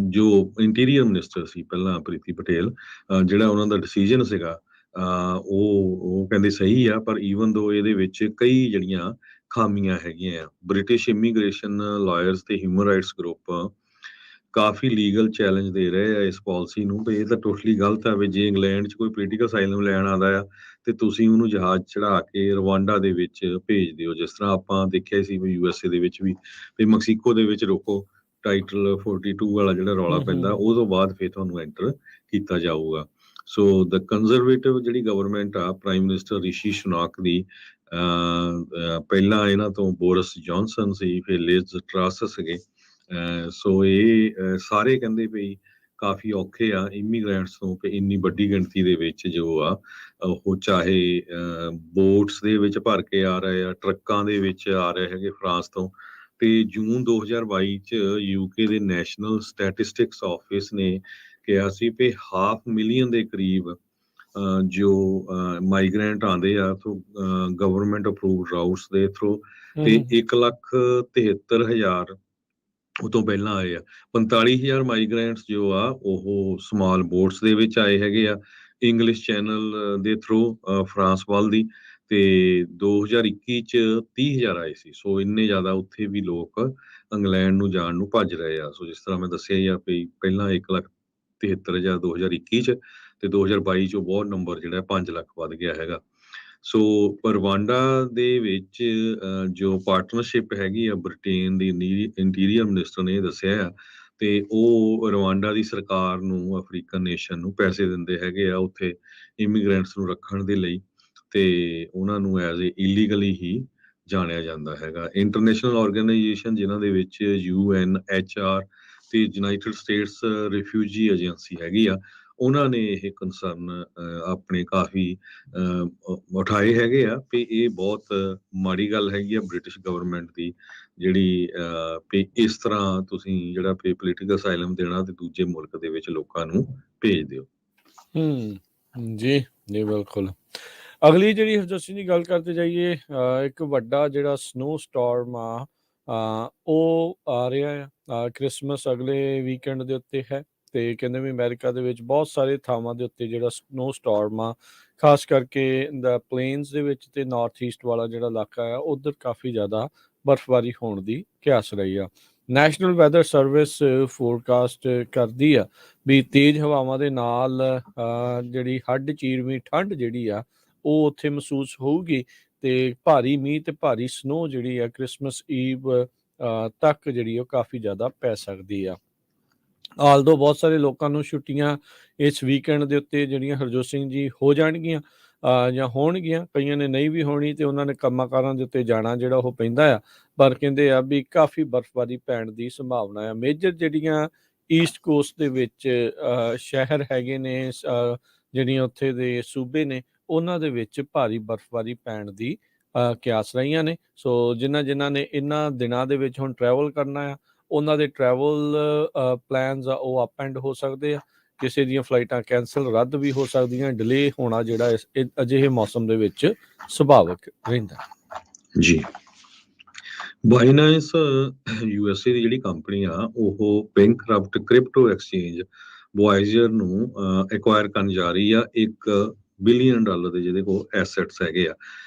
ਜੋ ਇੰਟੀਰੀਅਰ ਮਿਨਿਸਟਰ ਸੀ ਪਹਿਲਾਂ ਪ੍ਰੀਤੀ ਪਟੇਲ, ਜਿਹੜਾ ਉਹਨਾਂ ਦਾ ਡਿਸੀਜਨ ਸੀਗਾ ਉਹ ਕਹਿੰਦੇ ਸਹੀ ਆ, ਪਰ ਈਵਨ ਦੋ ਇਹਦੇ ਵਿੱਚ ਕਈ ਜਿਹੜੀਆਂ ਖਾਮੀਆਂ ਹੈਗੀਆਂ ਆ। ਬ੍ਰਿਟਿਸ਼ ਇਮੀਗ੍ਰੇਸ਼ਨ ਲਾਇਰਸ ਤੇ ਹਿਊਮਨ ਰਾਈਟਸ ਗਰੁੱਪ ਕਾਫੀ ਲੀਗਲ ਚੈਲੰਜ ਦੇ ਰਹੇ ਆ ਇਸ ਪਾਲਿਸੀ ਨੂੰ ਵੀ ਇਹ ਤਾਂ ਟੋਟਲੀ ਗਲਤ ਆ ਵੀ ਜੇ ਇੰਗਲੈਂਡ 'ਚ ਕੋਈ ਪੋਲੀਟੀਕਲ ਅਸਾਈਲਮ ਲੈਣ ਆਉਂਦਾ ਆ ਤੇ ਤੁਸੀਂ ਉਹਨੂੰ ਜਹਾਜ਼ ਚੜਾ ਕੇ ਰਵਾਂਡਾ ਦੇ ਵਿੱਚ ਭੇਜ ਦਿਓ, ਜਿਸ ਤਰ੍ਹਾਂ ਆਪਾਂ ਦੇਖਿਆ ਸੀ ਵੀ USA ਦੇ ਵਿੱਚ ਵੀ ਮੈਕਸੀਕੋ ਦੇ ਵਿੱਚ ਰੋਕੋ ਟਾਈਟਲ 42 ਵਾਲਾ ਜਿਹੜਾ ਰੌਲਾ ਪੈਂਦਾ, ਉਹ ਤੋਂ ਬਾਅਦ ਫਿਰ ਤੁਹਾਨੂੰ ਐਂਟਰ ਕੀਤਾ ਜਾਊਗਾ। ਸੋ ਦ ਕੰਜ਼ਰਵੇਟਿਵ ਜਿਹੜੀ ਗਵਰਨਮੈਂਟ ਆ, ਪ੍ਰਾਈਮ ਮਿਨਿਸਟਰ ਰਿਸ਼ੀ ਸੁਨਾਕ ਦੀ, ਪਹਿਲਾਂ ਇਹਨਾਂ ਤੋਂ ਬੋਰਿਸ ਜੌਨਸਨ ਸੀ, ਫਿਰ ਲਿਜ਼ ਟਰੱਸ ਸੀਗੇ। ਸੋ ਇਹ ਸਾਰੇ ਕਹਿੰਦੇ ਵੀ ਕਾਫੀ ਔਖੇ ਆ ਇਮੀਗ੍ਰੈਂਟਸ ਤੋਂ ਕਿ ਇੰਨੀ ਵੱਡੀ ਗਿਣਤੀ ਦੇ ਵਿੱਚ ਜੋ ਆ ਉਹ ਚਾਹੇ ਬੋਟਸ ਦੇ ਵਿੱਚ ਭਰ ਕੇ ਆ ਰਹੇ ਆ, ਟਰੱਕਾਂ ਦੇ ਵਿੱਚ ਆ ਰਹੇ ਹੈਗੇ ਫਰਾਂਸ ਤੋਂ। ਤੇ ਜੂਨ 2022 ਚ ਯੂਕੇ ਦੇ ਨੈਸ਼ਨਲ ਸਟੈਟਿਸਟਿਕਸ ਆਫਿਸ ਨੇ ਕਿਹਾ ਸੀ ਵੀ 500,000 ਦੇ ਕਰੀਬ ਜੋ ਮਾਈਗ੍ਰੈਂਟ ਆਉਂਦੇ ਆ ਗਵਰਨਮੈਂਟ ਅਪਰੂਵਡ ਰਾਊਟਸ ਦੇ ਥਰੂ, ਤੇ 1,73,000 ਉਹ ਤੋਂ ਪਹਿਲਾਂ ਆਏ ਆ। 45,000 ਮਾਈਗ੍ਰੈਂਟਸ ਜੋ ਆ ਉਹ ਸਮਾਲ ਬੋਟਸ ਦੇ ਵਿੱਚ ਆਏ ਹੈਗੇ ਆ ਇੰਗਲਿਸ਼ ਚੈਨਲ ਦੇ ਥਰੂ ਫਰਾਂਸ ਵੱਲ ਦੀ, ਤੇ 2021 ਚ 30,000 ਆਏ ਸੀ। ਸੋ ਇੰਨੇ ਜ਼ਿਆਦਾ ਉੱਥੇ ਵੀ ਲੋਕ ਇੰਗਲੈਂਡ ਨੂੰ ਜਾਣ ਨੂੰ ਭੱਜ ਰਹੇ ਆ। ਸੋ ਜਿਸ ਤਰ੍ਹਾਂ ਮੈਂ ਦੱਸਿਆ ਹੀ ਆ ਵੀ ਪਹਿਲਾਂ 1,73,000 2021 ਚ, ਤੇ 2022 ਚੋਂ ਬਹੁਤ ਨੰਬਰ ਜਿਹੜਾ 5 ਲੱਖ ਵੱਧ ਗਿਆ ਹੈਗਾ। ਸੋ ਰਵਾਂਡਾ ਦੇ ਵਿੱਚ ਜੋ ਪਾਰਟਨਰਸ਼ਿਪ ਹੈਗੀ ਆ ਬ੍ਰਿਟੇਨ ਦੀ ਇੰਟੀਰੀਅਰ ਮਿਨਿਸਟਰ ਨੇ ਇਹ ਦੱਸਿਆ ਆ, ਤੇ ਉਹ ਰਵਾਂਡਾ ਦੀ ਸਰਕਾਰ ਨੂੰ, ਅਫਰੀਕਨ ਨੇਸ਼ਨ ਨੂੰ ਪੈਸੇ ਦਿੰਦੇ ਹੈਗੇ ਆ ਉੱਥੇ ਇਮੀਗ੍ਰੈਂਟਸ ਨੂੰ ਰੱਖਣ ਦੇ ਲਈ, ਤੇ ਉਹਨਾਂ ਨੂੰ ਐਜ਼ ਏ ਇਲੀਗਲੀ ਹੀ ਜਾਣਿਆ ਜਾਂਦਾ ਹੈਗਾ। ਇੰਟਰਨੈਸ਼ਨਲ ਆਰਗੇਨਾਈਜੇਸ਼ਨ ਜਿਨ੍ਹਾਂ ਦੇ ਵਿੱਚ UNHR ਤੇ ਯੂਨਾਈਟਿਡ ਸਟੇਟਸ ਰਿਫਿਊਜੀ ਏਜੰਸੀ ਹੈਗੀ ਆ, ਉਹਨਾਂ ਨੇ ਇਹ ਕੰਸਰਨ ਆਪਣੇ ਕਾਫੀ ਉਠਾਏ ਹੈਗੇ ਆ ਵੀ ਇਹ ਬਹੁਤ ਮਾੜੀ ਗੱਲ ਹੈਗੀ ਆ ਬ੍ਰਿਟਿਸ਼ ਗਵਰਨਮੈਂਟ ਦੀ, ਜਿਹੜੀ ਵੀ ਇਸ ਤਰ੍ਹਾਂ ਤੁਸੀਂ ਜਿਹੜਾ ਵੀ ਪੋਲੀਟੀਕਲ ਅਸਾਈਲਮ ਦੇਣਾ ਤੇ ਦੂਜੇ ਮੁਲਕ ਦੇ ਵਿੱਚ ਲੋਕਾਂ ਨੂੰ ਭੇਜ ਦਿਓ। ਜੀ ਜੀ ਬਿਲਕੁਲ। ਅਗਲੀ ਜਿਹੜੀ ਹਰਜੋਤ ਦੀ ਗੱਲ ਕਰਦੇ ਜਾਈਏ, ਇੱਕ ਵੱਡਾ ਜਿਹੜਾ ਸਨੋ ਸਟਾਰਮ ਆ ਉਹ ਆ ਰਿਹਾ ਆ, ਕ੍ਰਿਸਮਸ ਅਗਲੇ ਵੀਕਐਂਡ ਦੇ ਉੱਤੇ ਹੈ, ਤੇ ਕਹਿੰਦੇ ਵੀ ਅਮਰੀਕਾ ਦੇ ਵਿੱਚ ਬਹੁਤ ਸਾਰੇ ਥਾਵਾਂ ਦੇ ਉੱਤੇ ਜਿਹੜਾ ਸਨੋ ਸਟਾਰਮ ਆ, ਖਾਸ ਕਰਕੇ ਪਲੇਨਸ ਦੇ ਵਿੱਚ ਤੇ ਨਾਰਥ ਈਸਟ ਵਾਲਾ ਜਿਹੜਾ ਇਲਾਕਾ ਆ ਉੱਧਰ ਕਾਫੀ ਜ਼ਿਆਦਾ ਬਰਫ਼ਬਾਰੀ ਹੋਣ ਦੀ ਕਿਆਸ ਰਹੀ ਆ। ਨੈਸ਼ਨਲ ਵੈਦਰ ਸਰਵਿਸ ਫੋਰਕਾਸਟ ਕਰਦੀ ਆ ਵੀ ਤੇਜ਼ ਹਵਾਵਾਂ ਦੇ ਨਾਲ ਜਿਹੜੀ ਹੱਡ ਚੀਰਵੀਂ ਠੰਡ ਜਿਹੜੀ ਆ ਉਹ ਉੱਥੇ ਮਹਿਸੂਸ ਹੋਊਗੀ, ਤੇ ਭਾਰੀ ਮੀਂਹ ਤੇ ਭਾਰੀ ਸਨੋ ਜਿਹੜੀ ਆ ਕ੍ਰਿਸਮਸ ਈਵ ਤੱਕ ਜਿਹੜੀ ਉਹ ਕਾਫੀ ਜ਼ਿਆਦਾ ਪੈ ਸਕਦੀ ਆ। ਆਲਦੋ ਬਹੁਤ ਸਾਰੇ ਲੋਕਾਂ ਨੂੰ ਛੁੱਟੀਆਂ ਇਸ ਵੀਕਐਂਡ ਦੇ ਉੱਤੇ ਜਿਹੜੀਆਂ ਹਰਜੋਤ ਸਿੰਘ ਜੀ ਹੋ ਜਾਣਗੀਆਂ ਜਾਂ ਹੋਣਗੀਆਂ, ਕਈਆਂ ਨੇ ਨਹੀਂ ਵੀ ਹੋਣੀ ਤੇ ਉਹਨਾਂ ਨੇ ਕੰਮਾਂ ਕਾਰਾਂ ਦੇ ਉੱਤੇ ਜਾਣਾ ਜਿਹੜਾ ਉਹ ਪੈਂਦਾ ਆ, ਪਰ ਕਹਿੰਦੇ ਆ ਵੀ ਕਾਫੀ ਬਰਫ਼ਬਾਰੀ ਪੈਣ ਦੀ ਸੰਭਾਵਨਾ ਆ। ਮੇਜਰ ਜਿਹੜੀਆਂ ਈਸਟ ਕੋਸਟ ਦੇ ਵਿੱਚ ਸ਼ਹਿਰ ਹੈਗੇ ਨੇ, ਜਿਹੜੀਆਂ ਉੱਥੇ ਦੇ ਸੂਬੇ ਨੇ, ਉਹਨਾਂ ਦੇ ਵਿੱਚ ਭਾਰੀ ਬਰਫ਼ਬਾਰੀ ਪੈਣ ਦੀ ਕਿਆਸ ਰਹੀਆਂ ਨੇ। ਸੋ ਜਿਨ੍ਹਾਂ ਨੇ ਇਹਨਾਂ ਦਿਨਾਂ ਦੇ ਵਿੱਚ ਹੁਣ ਟਰੈਵਲ ਕਰਨਾ ਆ, ਉਹਨਾਂ ਦੇ ਟਰੈਵਲ ਪਲਾਨਸ ਆ ਉਹ ਅਪ ਐਂਡ ਹੋ ਸਕਦੇ ਆ, ਕਿਸੇ ਦੀਆਂ ਫਲਾਈਟਾਂ ਕੈਂਸਲ ਰੱਦ ਵੀ ਹੋ ਸਕਦੀਆਂ, ਡਿਲੇ ਹੋਣਾ ਜਿਹੜਾ ਅਜਿਹੇ ਮੌਸਮ ਦੇ ਵਿੱਚ ਸੁਭਾਵਿਕ ਰਹਿੰਦਾ ਜੀ। ਬਾਈਨਾਂਸ USA ਦੀ ਜਿਹੜੀ ਕੰਪਨੀ ਆ ਉਹ ਬੈਂਕਰਪਟ ਕ੍ਰਿਪਟੋ ਐਕਸਚੇਂਜ ਵੋਇਜਰ ਨੂੰ ਐਕਵਾਇਰ ਕਰਨ ਜਾ ਰਹੀ ਆ $1 ਬਿਲੀਅਨ ਦੇ ਜਿਹਦੇ ਕੋਲ ਐਸੈਟਸ ਹੈਗੇ ਆ।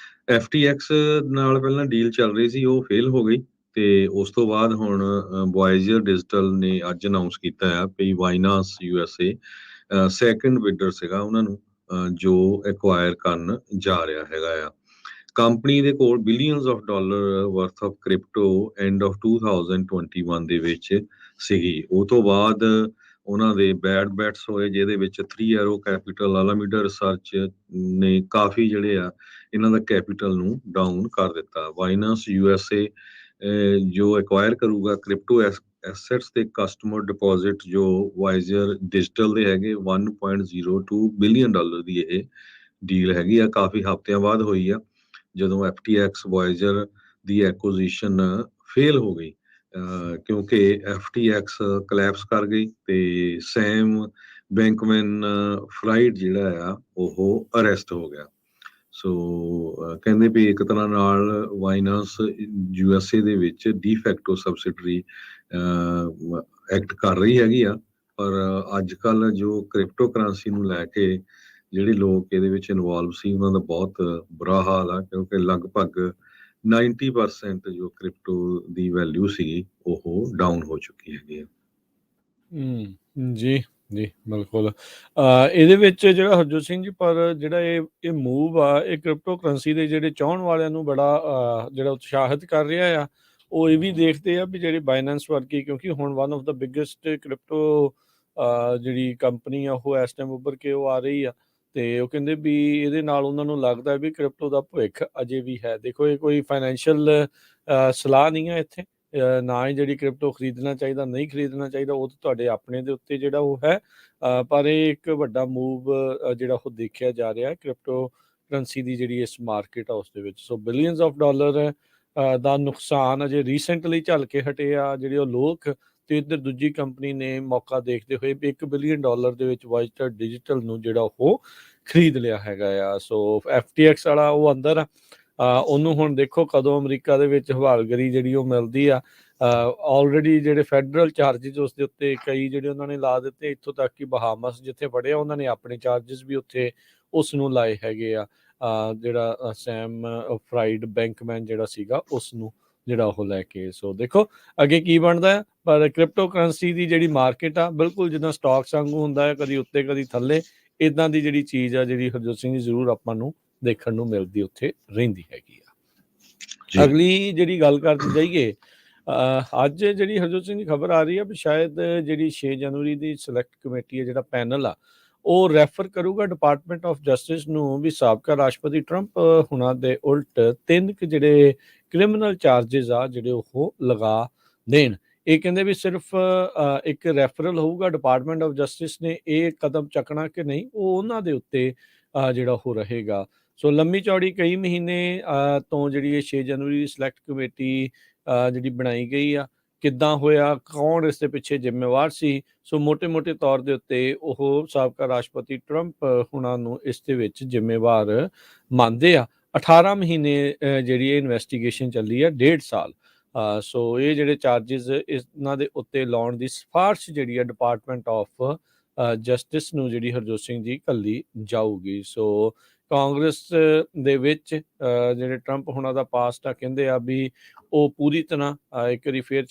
FTX ਨਾਲ ਪਹਿਲਾਂ ਡੀਲ ਚੱਲ ਰਹੀ ਸੀ, ਉਹ ਫੇਲ ਹੋ ਗਈ, ਤੇ ਉਸ ਤੋਂ ਬਾਅਦ ਹੁਣ ਵੋਇਜਰ ਡਿਜੀਟਲ ਨੇ ਅੱਜ ਅਨਾਉਂਸ ਕੀਤਾ ਆ ਵੀ ਬਾਈਨਾਂਸ USA ਸੈਕੰਡ ਬਿਡਰ ਸੀਗਾ ਉਹਨਾਂ ਨੂੰ ਜੋ ਐਕਵਾਇਰ ਕਰਨ ਜਾ ਰਿਹਾ ਹੈਗਾ ਆ। ਕੰਪਨੀ ਦੇ ਕੋਲ billions of dollar worth of crypto end of 2021 ਦੇ ਵਿੱਚ ਸੀਗੀ। ਉਹ ਤੋਂ ਬਾਅਦ ਉਹਨਾਂ ਦੇ ਬੈਡ ਬੈਟਸ ਹੋਏ, ਜਿਹਦੇ ਵਿੱਚ 3 Arrow ਕੈਪੀਟਲ, ਅਲਾਮੀਡਾ ਰਿਸਰਚ ਨੇ ਕਾਫੀ ਜਿਹੜੇ ਆ ਇਹਨਾਂ ਦਾ ਕੈਪੀਟਲ ਨੂੰ ਡਾਊਨ ਕਰ ਦਿੱਤਾ। ਬਾਈਨਾਂਸ USA ਜੋ ਐਕਵਾਇਰ ਕਰੂਗਾ ਕ੍ਰਿਪਟੋ ਐਸੈਟਸ ਤੇ ਕਸਟਮਰ ਡਿਪੋਜ਼ਿਟ ਜੋ ਵਾਈਜ਼ਰ ਡਿਜੀਟਲ ਦੇ ਹੈਗੇ, $1.02 ਬਿਲੀਅਨ ਦੀ ਇਹ ਡੀਲ ਹੈਗੀ ਆ। ਕਾਫੀ ਹਫ਼ਤਿਆਂ ਬਾਅਦ ਹੋਈ ਆ, ਜਦੋਂ FTX ਵਾਈਜ਼ਰ ਦੀ ਐਕੁਜ਼ੀਸ਼ਨ ਫੇਲ ਹੋ ਗਈ, ਕਿਉਂਕਿ FTX ਕਲੈਪਸ ਕਰ ਗਈ ਤੇ ਸੈਮ ਬੈਂਕਮੈਨ ਫਰਾਈਡ ਜਿਹੜਾ ਆ ਉਹ ਅਰੈਸਟ ਹੋ ਗਿਆ। ਸੋ ਕਹਿੰਦੇ ਵੀ ਇੱਕ ਤਰ੍ਹਾਂ ਨਾਲ ਬਾਈਨਾਂਸ USA ਦੇ ਵਿੱਚ ਡੀਫੈਕਟੋ ਸਬਸਿਡਰੀ ਐਕਟ ਕਰ ਰਹੀ ਹੈਗੀ ਆ, ਪਰ ਅੱਜ ਕੱਲ ਜੋ ਕ੍ਰਿਪਟੋ ਕਰੰਸੀ ਨੂੰ ਲੈ ਕੇ ਜਿਹੜੇ ਲੋਕ ਇਹਦੇ ਵਿੱਚ ਇਨਵੋਲਵ ਸੀ ਉਹਨਾਂ ਦਾ ਬਹੁਤ ਬੁਰਾ ਹਾਲ ਆ, ਕਿਉਂਕਿ ਲਗਭਗ 90% ਜੋ ਕ੍ਰਿਪਟੋ ਦੀ ਵੈਲਿਊ ਸੀਗੀ ਉਹ ਡਾਊਨ ਹੋ ਚੁੱਕੀ ਹੈਗੀ ਆ। ਜੀ ਜੀ ਬਿਲਕੁਲ। ਇਹਦੇ ਵਿੱਚ ਜਿਹੜਾ ਹਰਜੋਤ ਸਿੰਘ ਜੀ, ਪਰ ਜਿਹੜਾ ਇਹ ਮੂਵ ਆ ਇਹ ਕ੍ਰਿਪਟੋ ਕਰੰਸੀ ਦੇ ਜਿਹੜੇ ਚਾਹਣ ਵਾਲਿਆਂ ਨੂੰ ਬੜਾ ਜਿਹੜਾ ਉਤਸ਼ਾਹਿਤ ਕਰ ਰਿਹਾ ਆ। ਉਹ ਇਹ ਵੀ ਦੇਖਦੇ ਆ ਵੀ ਜਿਹੜੇ ਬਾਈਨਾਂਸ ਵਰਗੀ, ਕਿਉਂਕਿ ਹੁਣ one of the biggest crypto ਜਿਹੜੀ ਕੰਪਨੀ ਆ ਉਹ ਇਸ ਟਾਈਮ ਉੱਭਰ ਕੇ ਉਹ ਆ ਰਹੀ ਆ, ਤੇ ਉਹ ਕਹਿੰਦੇ ਵੀ ਇਹਦੇ ਨਾਲ ਉਹਨਾਂ ਨੂੰ ਲੱਗਦਾ ਵੀ ਕ੍ਰਿਪਟੋ ਦਾ ਭਵਿੱਖ ਅਜੇ ਵੀ ਹੈ। ਦੇਖੋ, ਇਹ ਕੋਈ ਫਾਈਨੈਂਸ਼ੀਅਲ ਸਲਾਹ ਨਹੀਂ ਆ ਇੱਥੇ, ਨਾ ਹੀ ਜਿਹੜੀ ਕ੍ਰਿਪਟੋ ਖਰੀਦਣਾ ਚਾਹੀਦਾ ਨਹੀਂ ਖਰੀਦਣਾ ਚਾਹੀਦਾ, ਉਹ ਤਾਂ ਤੁਹਾਡੇ ਆਪਣੇ ਦੇ ਉੱਤੇ ਜਿਹੜਾ ਉਹ ਹੈ, ਪਰ ਇਹ ਇੱਕ ਵੱਡਾ ਮੂਵ ਜਿਹੜਾ ਉਹ ਦੇਖਿਆ ਜਾ ਰਿਹਾ ਕ੍ਰਿਪਟੋ ਕਰੰਸੀ ਦੀ ਜਿਹੜੀ ਇਸ ਮਾਰਕੀਟ ਆ ਉਸ ਦੇ ਵਿੱਚ। ਸੋ ਬਿਲੀਅਨਸ ਆਫ ਡਾਲਰ ਦਾ ਨੁਕਸਾਨ ਅਜੇ ਰੀਸੈਂਟਲੀ ਝੱਲ ਕੇ ਹਟੇ ਆ ਜਿਹੜੇ ਉਹ ਲੋਕ, ਤੇ ਇੱਧਰ ਦੂਜੀ ਕੰਪਨੀ ਨੇ ਮੌਕਾ ਦੇਖਦੇ ਹੋਏ $1 ਬਿਲੀਅਨ ਦੇ ਵਿੱਚ ਵਾਈਜ਼ਰ ਡਿਜੀਟਲ ਨੂੰ ਜਿਹੜਾ ਉਹ ਖਰੀਦ ਲਿਆ ਹੈਗਾ ਆ। ਸੋ FTX ਵਾਲਾ ਉਹ ਅੰਦਰ ਆ, ਉਹਨੂੰ ਹੁਣ ਦੇਖੋ ਕਦੋਂ ਅਮਰੀਕਾ ਦੇ ਵਿੱਚ ਹਵਾਲਗਰੀ ਜਿਹੜੀ ਉਹ ਮਿਲਦੀ ਆ। ਆਲਰੇਡੀ ਜਿਹੜੇ ਫੈਡਰਲ ਚਾਰਜਿਸ ਉਸ ਦੇ ਉੱਤੇ ਕਈ ਜਿਹੜੇ ਉਹਨਾਂ ਨੇ ਲਾ ਦਿੱਤੇ, ਇੱਥੋਂ ਤੱਕ ਕਿ ਬਹਾਮਸ ਜਿੱਥੇ ਫੜਿਆ ਉਹਨਾਂ ਨੇ ਆਪਣੇ ਚਾਰਜਿਸ ਵੀ ਉੱਥੇ ਉਸ ਨੂੰ ਲਾਏ ਹੈਗੇ ਆ। ਜਿਹੜਾ ਸੈਮ ਫਰਾਈਡ ਬੈਂਕਮੈਨ ਜਿਹੜਾ ਸੀਗਾ ਉਸ ਨੂੰ ਜਿਹੜਾ ਉਹ ਲੈ ਕੇ। ਸੋ ਦੇਖੋ ਅੱਗੇ ਕੀ ਬਣਦਾ ਹੈ, ਪਰ ਕ੍ਰਿਪਟੋ ਕਰੰਸੀ ਦੀ ਜਿਹੜੀ ਮਾਰਕੀਟ ਆ ਬਿਲਕੁਲ ਜਿੱਦਾਂ ਸਟਾਕਸ ਵਾਂਗੂ ਹੁੰਦਾ ਹੈ, ਕਦੀ ਉੱਤੇ ਕਦੀ ਥੱਲੇ, ਇੱਦਾਂ ਦੀ ਜਿਹੜੀ ਚੀਜ਼ ਆ ਜਿਹੜੀ ਹਰਜੋਤ ਸਿੰਘ ਜੀ ਜ਼ਰੂਰ ਆਪਾਂ ਨੂੰ ਦੇਖਣ ਨੂੰ ਮਿਲਦੀ ਉੱਥੇ ਰਹਿੰਦੀ ਹੈਗੀ ਆ। ਜੀ ਅਗਲੀ ਜਿਹੜੀ ਗੱਲ ਕਰਦੇ ਜਾਈਏ, ਅੱਜ ਜਿਹੜੀ ਹਰਜੋਤ ਸਿੰਘ ਦੀ ਖਬਰ ਆ ਰਹੀ ਆ ਵੀ ਸ਼ਾਇਦ ਜਿਹੜੀ 6 ਜਨਵਰੀ ਦੀ ਸਿਲੈਕਟ ਕਮੇਟੀ ਹੈ, ਜਿਹੜਾ ਪੈਨਲ ਆ, ਉਹ ਰੈਫਰ ਕਰੂਗਾ ਡਿਪਾਰਟਮੈਂਟ ਆਫ ਜਸਟਿਸ ਨੂੰ ਵੀ ਸਾਬਕਾ ਰਾਸ਼ਟਰਪਤੀ ਟਰੰਪ ਹੁਣਾਂ ਦੇ ਉਲਟ 3 ਜਿਹੜੇ ਕ੍ਰਿਮੀਨਲ ਚਾਰजेस ਆ ਜਿਹੜੇ ਉਹ ਲਗਾ ਦੇਣ। ਇਹ ਕਹਿੰਦੇ ਵੀ ਸਿਰਫ ਇੱਕ ਰੈਫਰਲ ਹੋਊਗਾ, ਡਿਪਾਰਟਮੈਂਟ ਆਫ ਜਸਟਿਸ ਨੇ ਇਹ ਕਦਮ ਚੱਕਣਾ ਕਿ ਨਹੀਂ ਉਹ ਉਹਨਾਂ ਦੇ ਉੱਤੇ ਜਿਹੜਾ ਉਹ ਰਹੇਗਾ। ਸੋ ਲੰਮੀ ਚੌੜੀ ਕਈ ਮਹੀਨੇ ਤੋਂ ਜਿਹੜੀ ਇਹ 6 ਜਨਵਰੀ ਦੀ ਸਿਲੈਕਟ ਕਮੇਟੀ ਜਿਹੜੀ ਬਣਾਈ ਗਈ ਆ, ਕਿੱਦਾਂ ਹੋਇਆ, ਕੌਣ ਇਸ ਦੇ ਪਿੱਛੇ ਜ਼ਿੰਮੇਵਾਰ ਸੀ। ਸੋ ਮੋਟੇ ਤੌਰ ਦੇ ਉੱਤੇ ਉਹ ਸਾਬਕਾ ਰਾਸ਼ਟਰਪਤੀ ਟਰੰਪ ਹੁਣਾਂ ਨੂੰ ਇਸ ਦੇ ਵਿੱਚ ਜ਼ਿੰਮੇਵਾਰ ਮੰਨਦੇ ਆ। 18 ਮਹੀਨੇ ਜਿਹੜੀ ਇਹ ਇਨਵੈਸਟੀਗੇਸ਼ਨ ਚੱਲੀ ਆ, 1.5 ਸਾਲ। ਸੋ ਇਹ ਜਿਹੜੇ ਚਾਰजेस ਇਹਨਾਂ ਦੇ ਉੱਤੇ ਲਾਉਣ ਦੀ ਸਿਫਾਰਿਸ਼ ਜਿਹੜੀ ਆ ਡਿਪਾਰਟਮੈਂਟ ਆਫ ਜਸਟਿਸ ਨੂੰ ਜਿਹੜੀ ਹਰਜੋਤ ਸਿੰਘ ਜੀ ਕੱਲੀ ਜਾਊਗੀ। ਸੋ ਕਾਂਗਰਸ ਦੇ ਵਿੱਚ ਜਿਹੜੇ ਟਰੰਪ ਹੁਣਾਂ ਦਾ ਪਾਸਟ ਆ, ਕਹਿੰਦੇ ਆ ਵੀ ਉਹ ਪੂਰੀ ਤਰ੍ਹਾਂ ਇੱਕ ਵਾਰੀ ਫੇਰ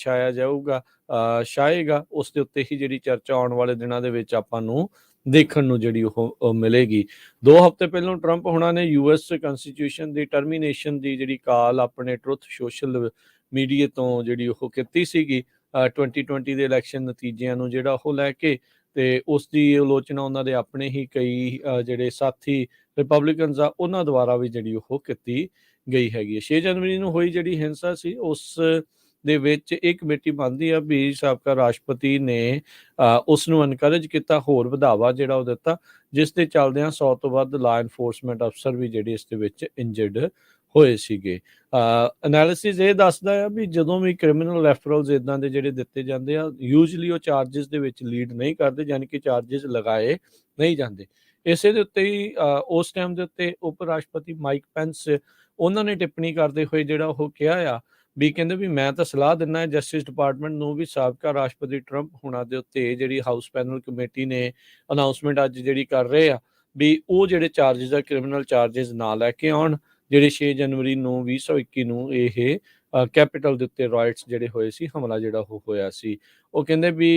ਛਾਏਗਾ। ਉਸ ਦੇ ਉੱਤੇ ਹੀ ਜਿਹੜੀ ਚਰਚਾ ਆਉਣ ਵਾਲੇ ਦਿਨਾਂ ਦੇ ਵਿੱਚ ਆਪਾਂ ਨੂੰ ਦੇਖਣ ਨੂੰ ਜਿਹੜੀ ਉਹ ਮਿਲੇਗੀ। 2 ਹਫ਼ਤੇ ਪਹਿਲਾਂ ਟਰੰਪ ਹੁਣਾਂ ਨੇ US ਕਨਸਟੀਟਿਊਸ਼ਨ ਦੀ ਟਰਮੀਨੇਸ਼ਨ ਦੀ ਜਿਹੜੀ ਕਾਲ ਆਪਣੇ ਟਰੁੱਥ ਸੋਸ਼ਲ ਮੀਡੀਆ ਤੋਂ ਜਿਹੜੀ ਉਹ ਕੀਤੀ ਸੀਗੀ 2020 ਦੇ ਇਲੈਕਸ਼ਨ ਨਤੀਜਿਆਂ ਨੂੰ ਜਿਹੜਾ ਉਹ ਲੈ ਕੇ, ਤੇ ਉਸ ਦੀ ਆਲੋਚਨਾ ਉਹਨਾਂ ਦੇ ਆਪਣੇ ਹੀ ਕਈ ਜਿਹੜੇ ਸਾਥੀ ਰਿਪਬਲਿਕਨਸ ਆ ਉਹਨਾਂ ਦੁਆਰਾ ਵੀ ਜਿਹੜੀ ਉਹ ਕੀਤੀ ਗਈ ਹੈਗੀ ਹੈ। 6 ਜਨਵਰੀ ਨੂੰ ਹੋਈ ਜਿਹੜੀ ਹਿੰਸਾ ਸੀ ਉਸ ਦੇ ਵਿੱਚ ਇਹ ਕਮੇਟੀ ਮੰਨਦੀ ਆ ਵੀ ਸਾਬਕਾ ਰਾਸ਼ਟਰਪਤੀ ਨੇ ਉਸ ਨੂੰ ਐਨਕਰੇਜ ਕੀਤਾ, ਹੋਰ ਵਧਾਵਾ ਜਿਹੜਾ ਉਹ ਦਿੱਤਾ, ਜਿਸ ਦੇ ਚੱਲਦਿਆਂ 100 ਤੋਂ ਵੱਧ ਲਾ ਐਨਫੋਰਸਮੈਂਟ ਅਫਸਰ ਵੀ ਜਿਹੜੇ ਇਸ ਦੇ ਵਿੱਚ ਇੰਜਰਡ ਹੋਏ ਸੀਗੇ। ਐਨਾਲਿਸਿਸ ਇਹ ਦੱਸਦਾ ਆ ਵੀ ਜਦੋਂ ਵੀ ਕ੍ਰਿਮੀਨਲ ਰੈਫਰਲਸ ਇਦਾਂ ਦੇ ਜਿਹੜੇ ਦਿੱਤੇ ਜਾਂਦੇ ਆ, ਯੂਜਲੀ ਉਹ ਚਾਰजेस ਦੇ ਵਿੱਚ ਲੀਡ ਨਹੀਂ ਕਰਦੇ, ਯਾਨੀ ਕਿ ਚਾਰजेस ਲਗਾਏ ਨਹੀਂ ਜਾਂਦੇ। ਇਸੇ ਦੇ ਉੱਤੇ ਹੀ ਉਸ ਟਾਈਮ ਦੇ ਉੱਤੇ ਉਪ ਰਾਸ਼ਟਰਪਤੀ ਮਾਈਕ ਪੈਂਸ ਉਹਨਾਂ ਨੇ ਟਿੱਪਣੀ ਕਰਦੇ ਹੋਏ ਜਿਹੜਾ ਉਹ ਕਿਹਾ ਆ ਵੀ ਕਹਿੰਦੇ ਵੀ ਮੈਂ ਤਾਂ ਸਲਾਹ ਦਿੰਦਾ ਜਸਟਿਸ ਡਿਪਾਰਟਮੈਂਟ ਨੂੰ ਵੀ ਸਾਬਕਾ ਰਾਸ਼ਟਰਪਤੀ ਟਰੰਪ ਹੁਣਾਂ ਦੇ ਉੱਤੇ ਜਿਹੜੀ ਹਾਊਸ ਪੈਨਲ ਕਮੇਟੀ ਨੇ ਅਨਾਉਂਸਮੈਂਟ ਅੱਜ ਜਿਹੜੀ ਕਰ ਰਹੇ ਆ ਵੀ ਉਹ ਜਿਹੜੇ ਚਾਰजेस ਆ ਕ੍ਰਿਮੀਨਲ ਚਾਰजेस ਨਾ ਲੈ ਕੇ ਆਉਣ, ਜਿਹੜੇ 6 ਜਨਵਰੀ ਨੂੰ 2021 ਨੂੰ ਇਹ ਕੈਪੀਟਲ ਦੇ ਉੱਤੇ ਰਾਈਟਸ ਜਿਹੜੇ ਹੋਏ ਸੀ, ਹਮਲਾ ਜਿਹੜਾ ਉਹ ਹੋਇਆ ਸੀ। ਉਹ ਕਹਿੰਦੇ ਵੀ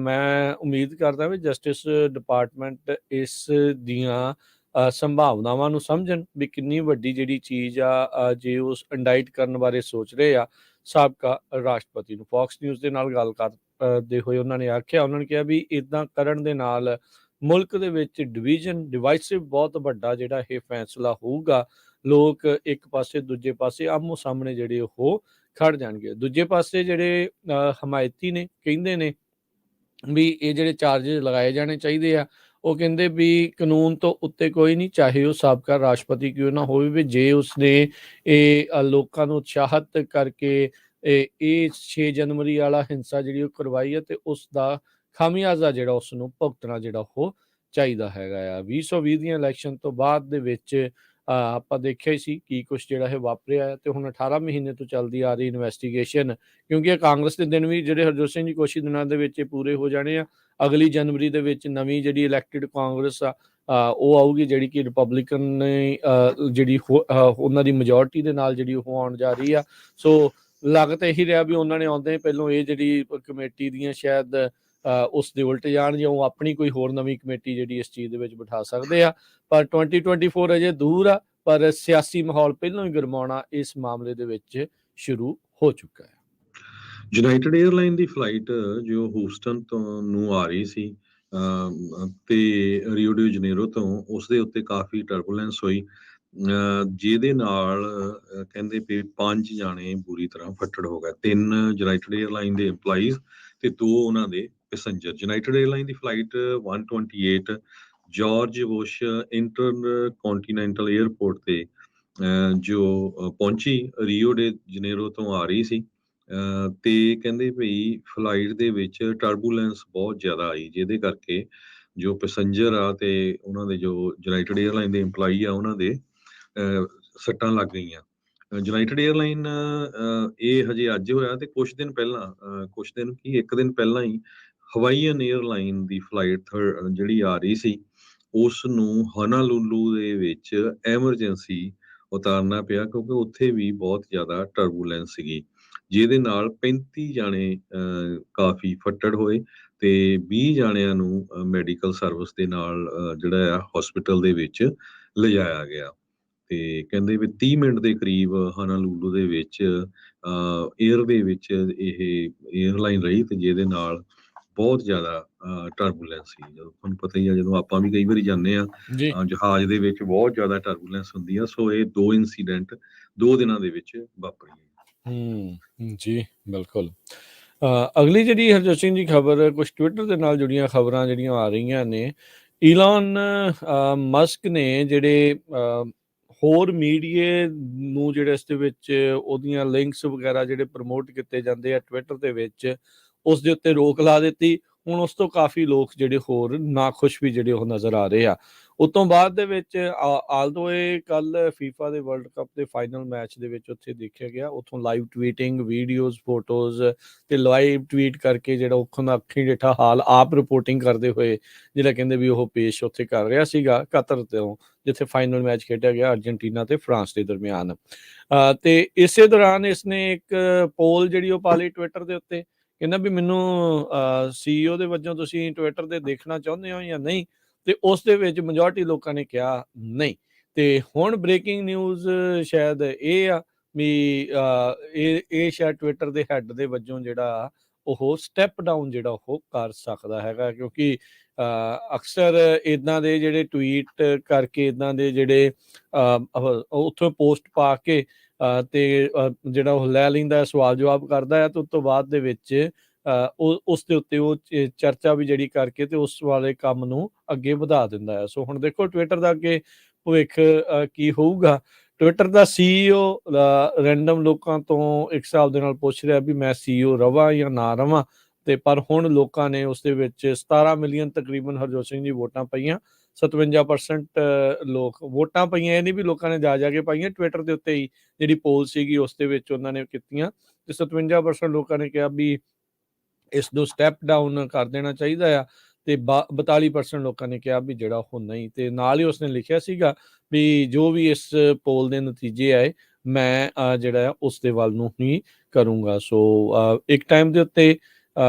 ਮੈਂ ਉਮੀਦ ਕਰਦਾ ਵੀ ਜਸਟਿਸ ਡਿਪਾਰਟਮੈਂਟ ਇਸ ਦੀਆਂ ਸੰਭਾਵਨਾਵਾਂ ਨੂੰ ਸਮਝਣ ਵੀ ਕਿੰਨੀ ਵੱਡੀ ਜਿਹੜੀ ਚੀਜ਼ ਆ ਜੇ ਉਸ ਇੰਡਾਈਟ ਕਰਨ ਬਾਰੇ ਸੋਚ ਰਹੇ ਆ ਸਾਬਕਾ ਰਾਸ਼ਟਰਪਤੀ ਨੂੰ। ਫੌਕਸ ਨਿਊਜ਼ ਦੇ ਨਾਲ ਗੱਲ ਕਰਦੇ ਹੋਏ ਉਹਨਾਂ ਨੇ ਕਿਹਾ ਵੀ ਇਦਾਂ ਕਰਨ ਦੇ ਨਾਲ ਮੁਲਕ ਦੇ ਵਿੱਚ ਡਿਵਾਈਸਿਵ ਬਹੁਤ ਵੱਡਾ ਜਿਹੜਾ ਇਹ ਫੈਸਲਾ ਹੋਊਗਾ। ਲੋਕ ਇੱਕ ਪਾਸੇ ਦੂਜੇ ਪਾਸੇ ਆਮੋ ਸਾਹਮਣੇ ਜਿਹੜੇ ਉਹ ਖੜ ਜਾਣਗੇ। ਦੂਜੇ ਪਾਸੇ ਜਿਹੜੇ ਹਮਾਇਤੀ ਨੇ ਕਹਿੰਦੇ ਨੇ ਵੀ ਇਹ ਜਿਹੜੇ ਚਾਰजेस ਲਗਾਏ ਜਾਣੇ ਚਾਹੀਦੇ ਆ। ਉਹ ਕਹਿੰਦੇ ਵੀ ਕਾਨੂੰਨ ਤੋਂ ਉੱਤੇ ਕੋਈ ਨਹੀਂ, ਚਾਹੇ ਉਹ ਸਾਬਕਾ ਰਾਸ਼ਟਰਪਤੀ ਕਿਉਂ ਨਾ ਹੋਵੇ, ਵੀ ਜੇ ਉਸਨੇ ਇਹ ਲੋਕਾਂ ਨੂੰ ਉਤਸ਼ਾਹਿਤ ਕਰਕੇ ਇਹ 6 ਜਨਵਰੀ ਵਾਲਾ ਹਿੰਸਾ ਜਿਹੜੀ ਉਹ ਕਰਵਾਈ ਹੈ ਤੇ ਉਸ ਦਾ ਖਾਮਿਆਜ਼ਾ ਜਿਹੜਾ ਉਸ ਨੂੰ ਭੁਗਤਣਾ ਜਿਹੜਾ ਉਹ ਚਾਹੀਦਾ ਹੈਗਾ ਆ। 2020 ਦੀਆਂ ਇਲੈਕਸ਼ਨ ਤੋਂ ਬਾਅਦ ਦੇ ਵਿੱਚ ਆਪਾਂ ਦੇਖਿਆ ਹੀ ਸੀ ਕੀ ਕੁਛ ਜਿਹੜਾ ਇਹ ਵਾਪਰਿਆ ਹੈ, ਤੇ ਹੁਣ 18 ਮਹੀਨੇ ਤੋਂ ਚੱਲਦੀ ਆ ਰਹੀ ਇਨਵੈਸਟੀਗੇਸ਼ਨ, ਕਿਉਂਕਿ ਇਹ ਕਾਂਗਰਸ ਦੇ ਦਿਨ ਵੀ ਜਿਹੜੇ ਹਰਜੋਤ ਸਿੰਘ ਜੀ ਕੁਛ ਹੀ ਦਿਨਾਂ ਦੇ ਵਿੱਚ ਪੂਰੇ ਹੋ ਜਾਣੇ ਆ। ਅਗਲੀ ਜਨਵਰੀ ਦੇ ਵਿੱਚ ਨਵੀਂ ਜਿਹੜੀ ਇਲੈਕਟਿਡ ਕਾਂਗਰਸ ਆ ਉਹ ਆਊਗੀ, ਜਿਹੜੀ ਕਿ ਰਿਪਬਲਿਕਨ ਨੇ ਜਿਹੜੀ ਉਹਨਾਂ ਦੀ ਮੈਜੋਰਟੀ ਦੇ ਨਾਲ ਜਿਹੜੀ ਉਹ ਆਉਣ ਜਾ ਰਹੀ ਆ। ਸੋ ਲੱਗ ਤਾਂ ਇਹੀ ਰਿਹਾ ਵੀ ਉਹਨਾਂ ਨੇ ਆਉਂਦੇ ਪਹਿਲੋਂ ਇਹ ਜਿਹੜੀ ਕਮੇਟੀ ਦੀਆਂ ਸ਼ਾਇਦ ਉਸ ਦੇ ਉਲਟ ਜਾਣ, ਜਾਂ ਉਹ ਆਪਣੀ ਕੋਈ ਹੋਰ ਨਵੀਂ ਕਮੇਟੀ ਜਿਹੜੀ ਇਸ ਚੀਜ਼ ਦੇ ਵਿੱਚ ਬਿਠਾ ਸਕਦੇ ਆ। ਪਰ 2024 ਅਜੇ ਦੂਰ ਆ, ਪਰ ਸਿਆਸੀ ਮਾਹੌਲ ਪਹਿਲਾਂ ਹੀ ਗਰਮਾਉਣਾ ਇਸ ਮਾਮਲੇ ਦੇ ਵਿੱਚ ਸ਼ੁਰੂ ਹੋ ਚੁੱਕਾ ਹੈ। ਯੂਨਾਈਟਿਡ 에ਅਰਲਾਈਨ ਦੀ ਫਲਾਈਟ ਜੋ ਹੂਸਟਨ ਤੋਂ ਨੂੰ ਆ ਰਹੀ ਸੀ ਤੇ ਰੀਓ ਡੀ ਜਨੇਰੋ ਤੋਂ, ਉਸ ਦੇ ਉੱਤੇ ਕਾਫੀ ਟਰਬੂਲੈਂਸ ਹੋਈ, ਜਿਹਦੇ ਨਾਲ ਕਹਿੰਦੇ ਵੀ 5 ਜਾਣੇ ਬੁਰੀ ਤਰ੍ਹਾਂ ਫੱਟੜ ਹੋ ਗਏ। 3 ਯੂਨਾਈਟਿਡ 에ਅਰਲਾਈਨ ਦੇ EMPLOYEES ਤੇ 2 ਉਹਨਾਂ ਦੇ ਪੈਸੇਂਜਰ। ਯੂਨਾਈਟਿਡ 에ਅਰਲਾਈਨ ਦੀ ਫਲਾਈਟ 128 ਜਾਰਜ ਬੁਸ਼ ਇੰਟਰਕੌਂਟੀਨੈਂਟਲ 에ਅਰਪੋਰਟ ਤੇ ਜੋ ਪਹੁੰਚੀ, ਰੀਓ ਡੇ ਜਨੇਰੋ ਤੋਂ ਆ ਰਹੀ ਸੀ, ਤੇ ਕਹਿੰਦੇ ਭਈ ਫਲਾਈਟ ਦੇ ਵਿੱਚ ਟਰਬੂਲੈਂਸ ਬਹੁਤ ਜ਼ਿਆਦਾ ਆਈ, ਜਿਹਦੇ ਕਰਕੇ ਜੋ ਪੈਸੇਂਜਰ ਆ ਤੇ ਉਹਨਾਂ ਦੇ ਜੋ ਯੂਨਾਈਟਿਡ 에ਅਰਲਾਈਨ ਦੇ EMPLOYEE ਆ ਉਹਨਾਂ ਦੇ ਸੱਟਾਂ ਲੱਗ ਗਈਆਂ। ਯੂਨਾਈਟਿਡ 에ਅਰਲਾਈਨ ਇਹ ਹਜੇ ਅੱਜ ਹੋਇਆ, ਤੇ ਕੁਛ ਦਿਨ ਇੱਕ ਦਿਨ ਪਹਿਲਾਂ ਹੀ ਹਵਾਈਅਨ 에ਅਰਲਾਈਨ ਦੀ ਫਲਾਈਟ ਜਿਹੜੀ ਆ ਰਹੀ ਸੀ ਉਸ ਨੂੰ ਹੋਨਾਲੁਲੂ ਦੇ ਵਿੱਚ ਐਮਰਜੈਂਸੀ ਉਤਾਰਨਾ ਪਿਆ, ਕਿਉਂਕਿ ਉੱਥੇ ਵੀ ਬਹੁਤ ਜ਼ਿਆਦਾ ਟਰਬੂਲੈਂਸ ਸੀਗੀ, ਜਿਹਦੇ ਨਾਲ 35 ਜਾਣੇ ਕਾਫੀ ਫੱਟੜ ਹੋਏ ਤੇ 20 ਜਾਣਿਆਂ ਨੂੰ ਮੈਡੀਕਲ ਸਰਵਿਸ ਦੇ ਨਾਲ ਜਿਹੜਾ ਆ ਹਸਪੀਟਲ ਦੇ ਵਿੱਚ ਲਿਜਾਇਆ ਗਿਆ। ਤੇ ਕਹਿੰਦੇ ਵੀ 30 ਮਿੰਟ ਦੇ ਕਰੀਬ ਹਾਨਾਲੂਲੂ ਦੇ ਵਿੱਚ ਏਅਰ ਦੇ ਵਿੱਚ ਇਹ ਏਅਰਲਾਈਨ ਰਹੀ ਤੇ ਜਿਹਦੇ ਨਾਲ ਬਹੁਤ ਜ਼ਿਆਦਾ ਟਰਬੂਲੈਂਸ ਸੀ। ਜਦੋਂ ਤੁਹਾਨੂੰ ਪਤਾ ਹੀ ਆ, ਜਦੋਂ ਆਪਾਂ ਵੀ ਕਈ ਵਾਰੀ ਜਾਂਦੇ ਆ ਜੀ। ਜਹਾਜ਼ ਦੇ ਵਿੱਚ ਬਹੁਤ ਜ਼ਿਆਦਾ ਟਰਬੂਲੈਂਸ ਹੁੰਦੀ ਆ। ਸੋ ਇਹ 2 ਇੰਸੀਡੈਂਟ 2 ਦਿਨਾਂ ਦੇ ਵਿੱਚ ਵਾਪਰੇ। ਜੀ ਬਿਲਕੁਲ। ਅਗਲੀ ਜਿਹੜੀ ਹਰਜੋਤ ਸਿੰਘ ਜੀ ਖਬਰ, ਕੁਝ ਟਵਿੱਟਰ ਦੇ ਨਾਲ ਜੁੜੀਆਂ ਖਬਰਾਂ ਜਿਹੜੀਆਂ ਆ ਰਹੀਆਂ ਨੇ। ਈਲਨ ਮਸਕ ਨੇ ਜਿਹੜੇ ਹੋਰ ਮੀਡੀਏ ਨੂੰ ਜਿਹੜੇ ਇਸ ਦੇ ਵਿੱਚ ਉਹਦੀਆਂ ਲਿੰਕਸ ਵਗੈਰਾ ਜਿਹੜੇ ਪ੍ਰਮੋਟ ਕੀਤੇ ਜਾਂਦੇ ਆ ਟਵਿੱਟਰ ਦੇ ਵਿੱਚ, ਉਸ ਦੇ ਉੱਤੇ ਰੋਕ ਲਾ ਦਿੱਤੀ। ਹੁਣ ਉਸ ਤੋਂ ਕਾਫੀ ਲੋਕ ਜਿਹੜੇ ਹੋਰ ਨਾਖੁਸ਼ ਵੀ ਜਿਹੜੇ ਉਹ ਨਜ਼ਰ ਆ ਰਹੇ ਆ। ਉਸ ਤੋਂ ਬਾਅਦ ਦੇ ਵਿੱਚ ਆਲਦੋ ਇਹ ਕੱਲ ਫੀਫਾ ਦੇ ਵਰਲਡ ਕੱਪ ਦੇ ਫਾਈਨਲ ਮੈਚ ਦੇ ਵਿੱਚ ਉੱਥੇ ਦੇਖਿਆ ਗਿਆ। ਉੱਥੋਂ ਲਾਈਵ ਟਵੀਟਿੰਗ, ਵੀਡੀਓਜ਼, ਫੋਟੋਜ਼ ਤੇ ਲਾਈਵ ਟਵੀਟ ਕਰਕੇ ਜਿਹੜਾ ਉੱਥੋਂ ਦਾ ਅੱਖੀਂ ਡਿੱਠਾ ਹਾਲ ਆਪ ਰਿਪੋਰਟਿੰਗ ਕਰਦੇ ਹੋਏ ਜਿਹੜਾ ਕਹਿੰਦੇ ਵੀ ਉਹ ਪੇਸ਼ ਉੱਥੇ ਕਰ ਰਿਹਾ ਸੀਗਾ ਕਤਰ ਤੋਂ, ਜਿੱਥੇ ਫਾਈਨਲ ਮੈਚ ਖੇਡਿਆ ਗਿਆ ਅਰਜਨਟੀਨਾ ਤੇ ਫਰਾਂਸ ਦੇ ਦਰਮਿਆਨ। ਤੇ ਇਸੇ ਦੌਰਾਨ ਇਸਨੇ ਇੱਕ ਪੋਲ ਜਿਹੜੀ ਉਹ ਪਾ ਲਈ ਟਵਿੱਟਰ ਦੇ ਉੱਤੇ, ਕਹਿੰਦਾ ਵੀ ਮੈਨੂੰ CEO ਦੇ ਵਜੋਂ ਤੁਸੀਂ ਟਵਿੱਟਰ ਤੇ ਦੇਖਣਾ ਚਾਹੁੰਦੇ ਹੋ ਜਾਂ ਨਹੀਂ। ਤੇ ਉਸ ਦੇ ਵਿੱਚ ਮੈਜੋਰਟੀ ਲੋਕਾਂ ਨੇ ਕਿਹਾ ਨਹੀਂ। ਤੇ ਹੁਣ ਬ੍ਰੇਕਿੰਗ ਨਿਊਜ਼ ਸ਼ਾਇਦ ਇਹ ਆ ਵੀ ਇਹ ਸ਼ਾਇਦ ਟਵਿੱਟਰ ਦੇ ਹੈੱਡ ਦੇ ਵਜੋਂ ਜਿਹੜਾ ਉਹ ਸਟੈਪ ਡਾਊਨ ਜਿਹੜਾ ਉਹ ਕਰ ਸਕਦਾ ਹੈਗਾ, ਕਿਉਂਕਿ ਅਕਸਰ ਇੱਦਾਂ ਦੇ ਜਿਹੜੇ ਟਵੀਟ ਕਰਕੇ, ਇੱਦਾਂ ਦੇ ਜਿਹੜੇ ਉੱਥੋਂ ਪੋਸਟ ਪਾ ਕੇ ਤੇ ਜਿਹੜਾ ਉਹ ਲੈ ਲੈਂਦਾ, ਸਵਾਲ ਜਵਾਬ ਕਰਦਾ ਹੈ ਤੇ ਉਸ ਤੋਂ ਬਾਅਦ ਦੇ ਵਿੱਚ ਉਸ ਦੇ ਉੱਤੇ ਉਹ ਚਰਚਾ ਵੀ ਜਿਹੜੀ ਕਰਕੇ ਤੇ ਉਸ ਵਾਲੇ ਕੰਮ ਨੂੰ ਅੱਗੇ ਵਧਾ ਦਿੰਦਾ ਹੈ। ਸੋ ਹੁਣ ਦੇਖੋ ਟਵਿੱਟਰ ਦਾ ਅੱਗੇ ਭਵਿੱਖ ਕੀ ਹੋਊਗਾ। ਟਵਿੱਟਰ ਦਾ CEO ਰੈਂਡਮ ਲੋਕਾਂ ਤੋਂ ਇੱਕ ਹਿਸਾਬ ਦੇ ਨਾਲ ਪੁੱਛ ਰਿਹਾ ਵੀ ਮੈਂ CEO ਰਵਾਂ ਜਾਂ ਨਾ ਰਵਾਂ। ਤੇ ਪਰ ਹੁਣ ਲੋਕਾਂ ਨੇ ਉਸ ਦੇ ਵਿੱਚ 17 ਮਿਲੀਅਨ ਤਕਰੀਬਨ ਹਰਜੋਤ ਸਿੰਘ ਜੀ ਵੋਟਾਂ ਪਈਆਂ। 57% ਲੋਕ ਵੋਟਾਂ ਪਈਆਂ, ਇਹ ਨਹੀਂ ਵੀ ਲੋਕਾਂ ਨੇ ਜਾ ਕੇ ਪਾਈਆਂ। ਟਵਿੱਟਰ ਦੇ ਉੱਤੇ ਹੀ ਜਿਹੜੀ ਪੋਲ ਸੀਗੀ ਉਸ ਦੇ ਵਿੱਚ ਉਹਨਾਂ ਨੇ ਕੀਤੀਆਂ ਤੇ 57% ਲੋਕਾਂ ਨੇ ਕਿਹਾ ਵੀ ਇਸ ਨੂੰ ਸਟੈਪ ਡਾਊਨ ਕਰ ਦੇਣਾ ਚਾਹੀਦਾ ਆ ਤੇ 42% ਲੋਕਾਂ ਨੇ ਕਿਹਾ ਵੀ ਜਿਹੜਾ ਉਹ ਨਹੀਂ। ਤੇ ਨਾਲ ਹੀ ਉਸਨੇ ਲਿਖਿਆ ਸੀਗਾ ਵੀ ਜੋ ਵੀ ਇਸ ਪੋਲ ਦੇ ਨਤੀਜੇ ਆਏ ਮੈਂ ਜਿਹੜਾ ਆ ਉਸ ਦੇ ਵੱਲ ਨੂੰ ਹੀ ਕਰੂੰਗਾ। ਸੋ ਇੱਕ ਟਾਈਮ ਦੇ ਉੱਤੇ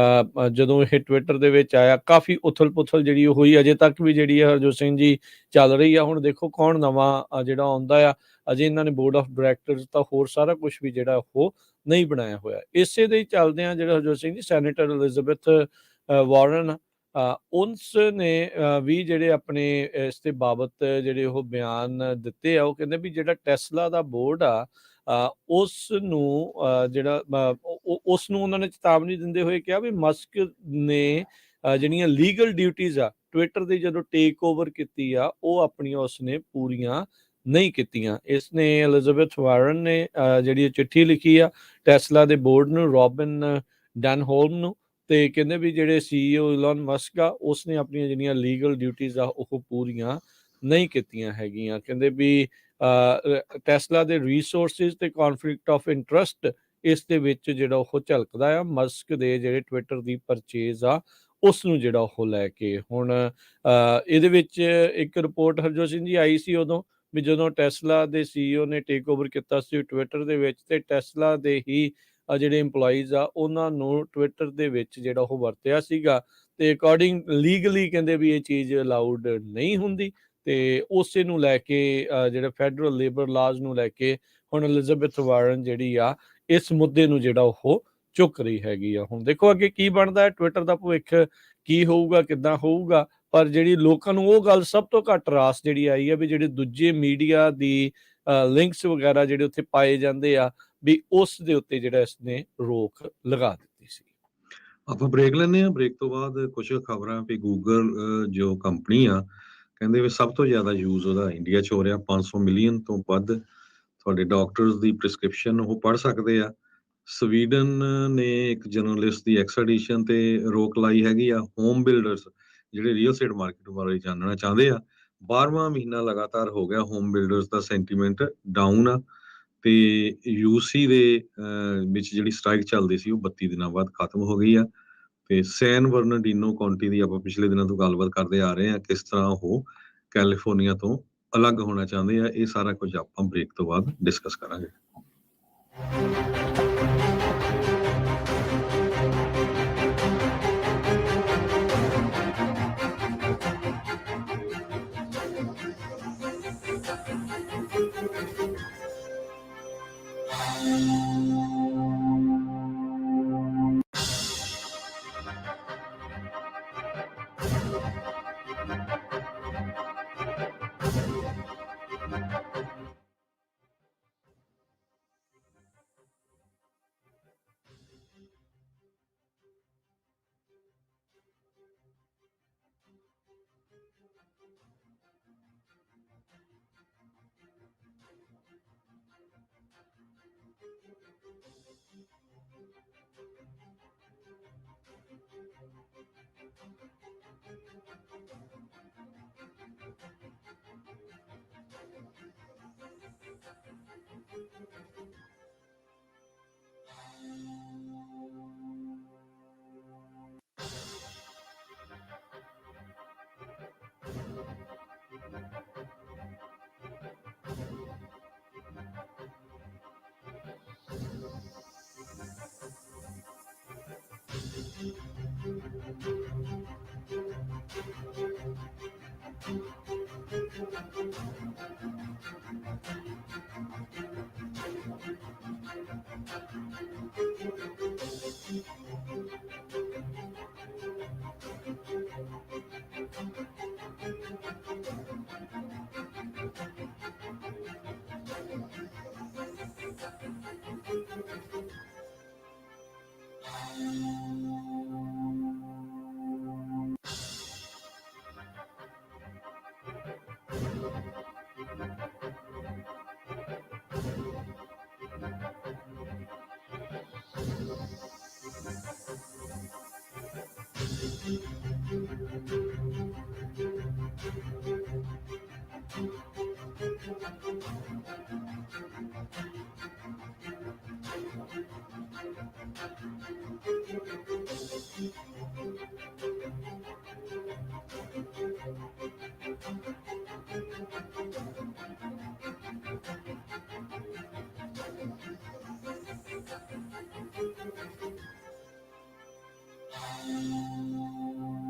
ਜਦੋਂ ਇਹ ਟਵਿੱਟਰ ਦੇ ਵਿੱਚ ਆਇਆ ਕਾਫੀ ਉਥਲ ਪੁਥਲ ਜਿਹੜੀ ਉਹ ਹੋਈ। ਅਜੇ ਤੱਕ ਵੀ ਜਿਹੜੀ ਹੈ ਹਰਜੋਤ ਸਿੰਘ ਜੀ ਚੱਲ ਰਹੀ ਆ। ਹੁਣ ਦੇਖੋ ਕੌਣ ਨਵਾਂ ਜਿਹੜਾ ਆਉਂਦਾ ਆ। ਅਜੇ ਇਹਨਾਂ ਨੇ ਬੋਰਡ ਆਫ ਡਾਇਰੈਕਟਰਸ ਤਾਂ ਹੋਰ ਸਾਰਾ ਕੁਝ ਵੀ ਜਿਹੜਾ ਉਹ ਨਹੀਂ ਬਣਾਇਆ ਹੋਇਆ। ਇਸੇ ਦੇ ਹੀ ਚੱਲਦੇ ਆ ਜਿਹੜਾ ਹਰਜੋਤ ਸਿੰਘ ਜੀ ਸੈਨੇਟਰ ਐਲਿਜ਼ਾਬੈਥ ਵਾਰਨ ਉਸ ਨੇ ਵੀ ਜਿਹੜੇ ਆਪਣੇ ਇਸ ਦੇ ਬਾਬਤ ਜਿਹੜੇ ਉਹ ਬਿਆਨ ਦਿੱਤੇ ਆ। ਉਹ ਕਹਿੰਦੇ ਵੀ ਜਿਹੜਾ ਟੈਸਲਾ ਦਾ ਬੋਰਡ ਆ ਉਸ ਨੂੰ ਜਿਹੜਾ ਉਸ ਨੂੰ ਉਹਨਾਂ ਨੇ ਚੇਤਾਵਨੀ ਦਿੰਦੇ ਹੋਏ ਕਿਹਾ ਵੀ ਮਸਕ ਨੇ ਜਿਹੜੀਆਂ ਲੀਗਲ ਡਿਊਟੀਜ਼ ਆ ਟਵਿੱਟਰ ਦੀ ਜਦੋਂ ਟੇਕ ਓਵਰ ਕੀਤੀ ਆ ਉਹ ਆਪਣੀਆਂ ਉਸਨੇ ਪੂਰੀਆਂ ਨਹੀਂ ਕੀਤੀਆਂ। ਇਸਨੇ ਐਲਿਜ਼ਾਬੈਥ ਵਾਰਨ ਨੇ ਜਿਹੜੀ ਚਿੱਠੀ ਲਿਖੀ ਆ ਟੈਸਲਾ ਦੇ ਬੋਰਡ ਨੂੰ, ਰੋਬਿਨ ਡੈਨਹੋਲਮ ਨੂੰ, ਤੇ ਕਹਿੰਦੇ ਵੀ ਜਿਹੜੇ CEO ਇਲਨ ਮਸਕ ਆ ਉਸਨੇ ਆਪਣੀਆਂ ਜਿਹੜੀਆਂ ਲੀਗਲ ਡਿਊਟੀਜ਼ ਆ ਉਹ ਪੂਰੀਆਂ ਨਹੀਂ ਕੀਤੀਆਂ ਹੈਗੀਆਂ। ਕਹਿੰਦੇ ਵੀ ਟੈਸਲਾ ਦੇ ਰਿਸੋਰਸਿਸ ਤੇ ਕਨਫਲਿਕਟ ਆਫ ਇੰਟਰਸਟ ਇਸ ਦੇ ਵਿੱਚ ਜਿਹੜਾ ਉਹ ਝਲਕਦਾ ਆ ਮਸਕ ਦੇ ਜਿਹੜੇ ਟਵਿੱਟਰ ਦੀ ਪਰਚੇਜ਼ ਆ ਉਸ ਨੂੰ ਜਿਹੜਾ ਉਹ ਲੈ ਕੇ। ਹੁਣ ਇਹਦੇ ਵਿੱਚ ਇੱਕ ਰਿਪੋਰਟ ਹਰਜੋਤ ਸਿੰਘ ਜੀ ਆਈ ਸੀ ਉਦੋਂ ਵੀ ਜਦੋਂ ਟੈਸਲਾ ਦੇ CEO ਨੇ ਟੇਕ ਓਵਰ ਕੀਤਾ ਸੀ ਟਵਿੱਟਰ ਦੇ ਵਿੱਚ, ਤੇ ਟੈਸਲਾ ਦੇ ਹੀ ਜਿਹੜੇ EMPLOYEES ਆ ਉਹਨਾਂ ਨੂੰ ਟਵਿੱਟਰ ਦੇ ਵਿੱਚ ਜਿਹੜਾ ਉਹ ਵਰਤਿਆ ਸੀਗਾ ਤੇ ਅਕੋਰਡਿੰਗ ਲੀਗਲੀ ਕਹਿੰਦੇ ਵੀ ਇਹ ਚੀਜ਼ ਅਲਾਉਡ ਨਹੀਂ ਹੁੰਦੀ। ਤੇ ਉਸੇ ਨੂੰ ਲੈ ਕੇ ਜਿਹੜਾ ਫੈਡਰਲ ਲੇਬਰ ਲਾਜ਼ ਨੂੰ ਲੈ ਕੇ ਹੁਣ ਐਲਿਜ਼ਾਬੈਥ ਵਾਰਨ ਜਿਹੜੀ ਆ ਇਸ ਮੁੱਦੇ ਨੂੰ ਜਿਹੜਾ ਉਹ ਚੁੱਕ ਰਹੀ ਹੈਗੀ ਆ। ਹੁਣ ਦੇਖੋ ਅੱਗੇ ਕੀ ਬਣਦਾ ਹੈ, ਟਵਿੱਟਰ ਦਾ ਭਵਿੱਖ ਕੀ ਹੋਊਗਾ, ਕਿੱਦਾਂ ਹੋਊਗਾ। ਪਰ ਜਿਹੜੀ ਲੋਕਾਂ ਨੂੰ ਉਹ ਗੱਲ ਸਭ ਤੋਂ ਘੱਟ ਰਾਸ ਜਿਹੜੀ ਆਈ ਹੈ ਵੀ ਜਿਹੜੇ ਦੂਜੇ ਮੀਡੀਆ ਦੀ ਲਿੰਕਸ ਵਗੈਰਾ ਜਿਹੜੇ ਉੱਥੇ ਪਾਏ ਜਾਂਦੇ ਆ ਵੀ ਉਸ ਦੇ ਉੱਤੇ ਜਿਹੜਾ ਇਸਨੇ ਰੋਕ ਲਗਾ ਦਿੱਤੀ ਸੀ। ਆਪਾਂ ਬ੍ਰੇਕ ਲੈਂਦੇ ਹਾਂ। ਬ੍ਰੇਕ ਤੋਂ ਬਾਅਦ ਕੁਝ ਖਬਰਾਂ ਵੀ ਗੂਗਲ ਜੋ ਕੰਪਨੀ ਆ ਕਹਿੰਦੇ ਵੀ ਸਭ ਤੋਂ ਜ਼ਿਆਦਾ ਯੂਜ਼ ਉਹਦਾ ਇੰਡੀਆ 'ਚ ਹੋ ਰਿਹਾ। 500 ਮਿਲੀਅਨ ਤੋਂ ਵੱਧ ਤੁਹਾਡੇ ਡਾਕਟਰਸ ਦੀ ਪ੍ਰਿਸਕ੍ਰਿਪਸ਼ਨ ਉਹ ਪੜ੍ਹ ਸਕਦੇ ਆ। ਸਵੀਡਨ ਨੇ ਇੱਕ ਜਰਨਲਿਸਟ ਦੀ ਐਕਸਟ੍ਰੈਡੀਸ਼ਨ ਤੇ ਰੋਕ ਲਾਈ ਹੈਗੀ ਆ। ਹੋਮ ਬਿਲਡਰਸ ਜਿਹੜੇ ਰੀਅਲ ਏਸਟੇਟ ਮਾਰਕੀਟ ਬਾਰੇ ਜਾਣਨਾ ਚਾਹੁੰਦੇ ਆ, 12ਵਾਂ ਮਹੀਨਾ ਲਗਾਤਾਰ ਹੋ ਗਿਆ ਹੋਮ ਬਿਲਡਰਸ ਦਾ ਸੈਂਟੀਮੈਂਟ ਡਾਊਨ ਆ। ਤੇ UC ਦੇ ਵਿੱਚ ਜਿਹੜੀ ਸਟ੍ਰਾਈਕ ਚੱਲਦੀ ਸੀ ਉਹ 32 ਦਿਨਾਂ ਬਾਅਦ ਖਤਮ ਹੋ ਗਈ ਆ। ਤੇ ਸੈਨ ਬਰਨਾਰਡੀਨੋ ਕਾਉਂਟੀ ਦੀ ਆਪਾਂ ਪਿਛਲੇ ਦਿਨਾਂ ਤੋਂ ਗੱਲਬਾਤ ਕਰਦੇ ਆ ਰਹੇ ਹਾਂ ਕਿਸ ਤਰ੍ਹਾਂ ਉਹ ਕੈਲੀਫੋਰਨੀਆ ਤੋਂ ਅਲੱਗ ਹੋਣਾ ਚਾਹੁੰਦੇ ਆ। ਇਹ ਸਾਰਾ ਕੁਝ ਆਪਾਂ ਬ੍ਰੇਕ ਤੋਂ ਬਾਅਦ ਡਿਸਕਸ ਕਰਾਂਗੇ।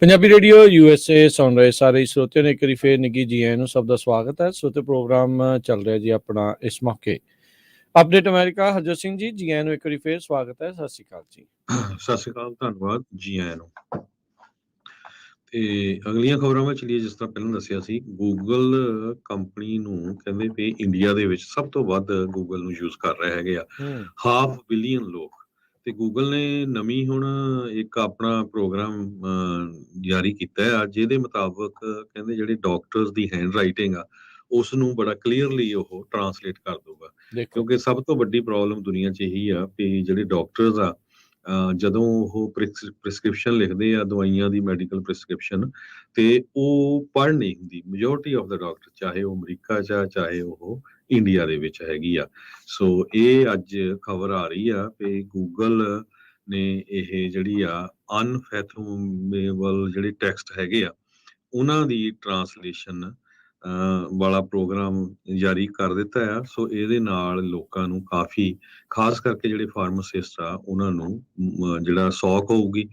ਪੰਜਾਬੀ ਰੇਡੀਓ USA ਸੁਣ ਰਹੇ ਸਾਰੇ ਸਰੋਤਿਆਂ ਨੂੰ ਇੱਕ ਵਾਰੀ ਫੇਰ ਨਿੱਘੀ ਜੀ ਆਇਆਂ ਨੂੰ, ਸਭ ਦਾ ਸਵਾਗਤ ਹੈ। ਸਰੋਤੇ ਪ੍ਰੋਗਰਾਮ ਚੱਲ ਰਿਹਾ ਜੀ ਆਪਣਾ ਇਸ ਮੌਕੇ ਅਪਡੇਟ ਅਮਰੀਕਾ। ਹਰਜੋਤ ਸਿੰਘ ਜੀ, ਜੀ ਆਇਆਂ ਨੂੰ ਇੱਕ ਵਾਰੀ ਫੇਰ ਸਵਾਗਤ ਹੈ। ਸਤਿ ਸ਼੍ਰੀ ਅਕਾਲ ਜੀ। ਸਤਿ ਸ਼੍ਰੀ ਅਕਾਲ, ਧੰਨਵਾਦ, ਜੀ ਆਇਆਂ ਨੂੰ। ਤੇ ਅਗਲੀਆਂ ਖਬਰਾਂ ਵਿੱਚ ਚਲੀਏ। ਜਿਸ ਤਰ੍ਹਾਂ ਪਹਿਲਾਂ ਦੱਸਿਆ ਸੀ, ਗੂਗਲ ਕੰਪਨੀ ਨੂੰ ਕਹਿੰਦੇ ਵੀ ਇੰਡੀਆ ਦੇ ਵਿੱਚ ਸਭ ਤੋਂ ਵੱਧ ਗੂਗਲ ਨੂੰ ਯੂਜ਼ ਕਰ ਰਹੇ ਹੈਗੇ ਆ 500 ਮਿਲੀਅਨ ਲੋਕ। ਤੇ ਗੂਗਲ ਨੇ ਨਵੀਂ ਹੁਣ ਇੱਕ ਆਪਣਾ ਪ੍ਰੋਗਰਾਮ ਜਾਰੀ ਕੀਤਾ ਹੈ, ਜਿਹਦੇ ਮੁਤਾਬਕ ਕਹਿੰਦੇ ਜਿਹੜੇ ਡਾਕਟਰਸ ਦੀ ਹੈਂਡ ਰਾਈਟਿੰਗ ਆ ਉਸ ਨੂੰ ਬੜਾ ਕਲੀਅਰਲੀ ਉਹ ਟਰਾਂਸਲੇਟ ਕਰ ਦਊਗਾ। ਦੇਖੋ ਕਿਉਂਕਿ ਸਭ ਤੋਂ ਵੱਡੀ ਪ੍ਰੋਬਲਮ ਦੁਨੀਆ 'ਚ ਇਹੀ ਆ ਵੀ ਜਿਹੜੇ ਡਾਕਟਰਸ ਆ ਜਦੋਂ ਉਹ ਪ੍ਰਿਸਕ੍ਰਿਪਸ਼ਨ ਲਿਖਦੇ ਆ ਦਵਾਈਆਂ ਦੀ, ਮੈਡੀਕਲ ਪ੍ਰਿਸਕ੍ਰਿਪਸ਼ਨ, ਤੇ ਉਹ ਪੜ੍ਹ ਨਹੀਂ ਹੁੰਦੀ ਮੈਜੋਰਟੀ ਆਫ ਦਾ ਡਾਕਟਰ, ਚਾਹੇ ਉਹ ਅਮਰੀਕਾ 'ਚ ਆ ਚਾਹੇ ਉਹ ਇੰਡੀਆ ਦੇ ਵਿੱਚ ਹੈਗੀ ਆ। ਸੋ ਇਹ ਅੱਜ ਖਬਰ ਆ ਰਹੀ ਆ ਵੀ ਗੂਗਲ ਨੇ ਇਹ ਜਿਹੜੀ ਆ ਅਨਫੈਥੋਮੇਬਲ ਜਿਹੜੇ ਟੈਕਸਟ ਹੈਗੇ ਆ ਉਹਨਾਂ ਦੀ ਟਰਾਂਸਲੇਸ਼ਨ ਵਾਲਾ ਪ੍ਰੋਗਰਾਮ ਜਾਰੀ ਕਰ ਦਿੱਤਾ ਆ। ਸੋ ਇਹਦੇ ਨਾਲ ਲੋਕਾਂ ਨੂੰ ਕਾਫੀ, ਖਾਸ ਕਰਕੇ ਜਿਹੜੇ ਫਾਰਮਾਸਿਸਟ ਆ ਉਹਨਾਂ ਨੂੰ ਜਿਹੜਾ ਸੌਖ ਹੋਊਗੀ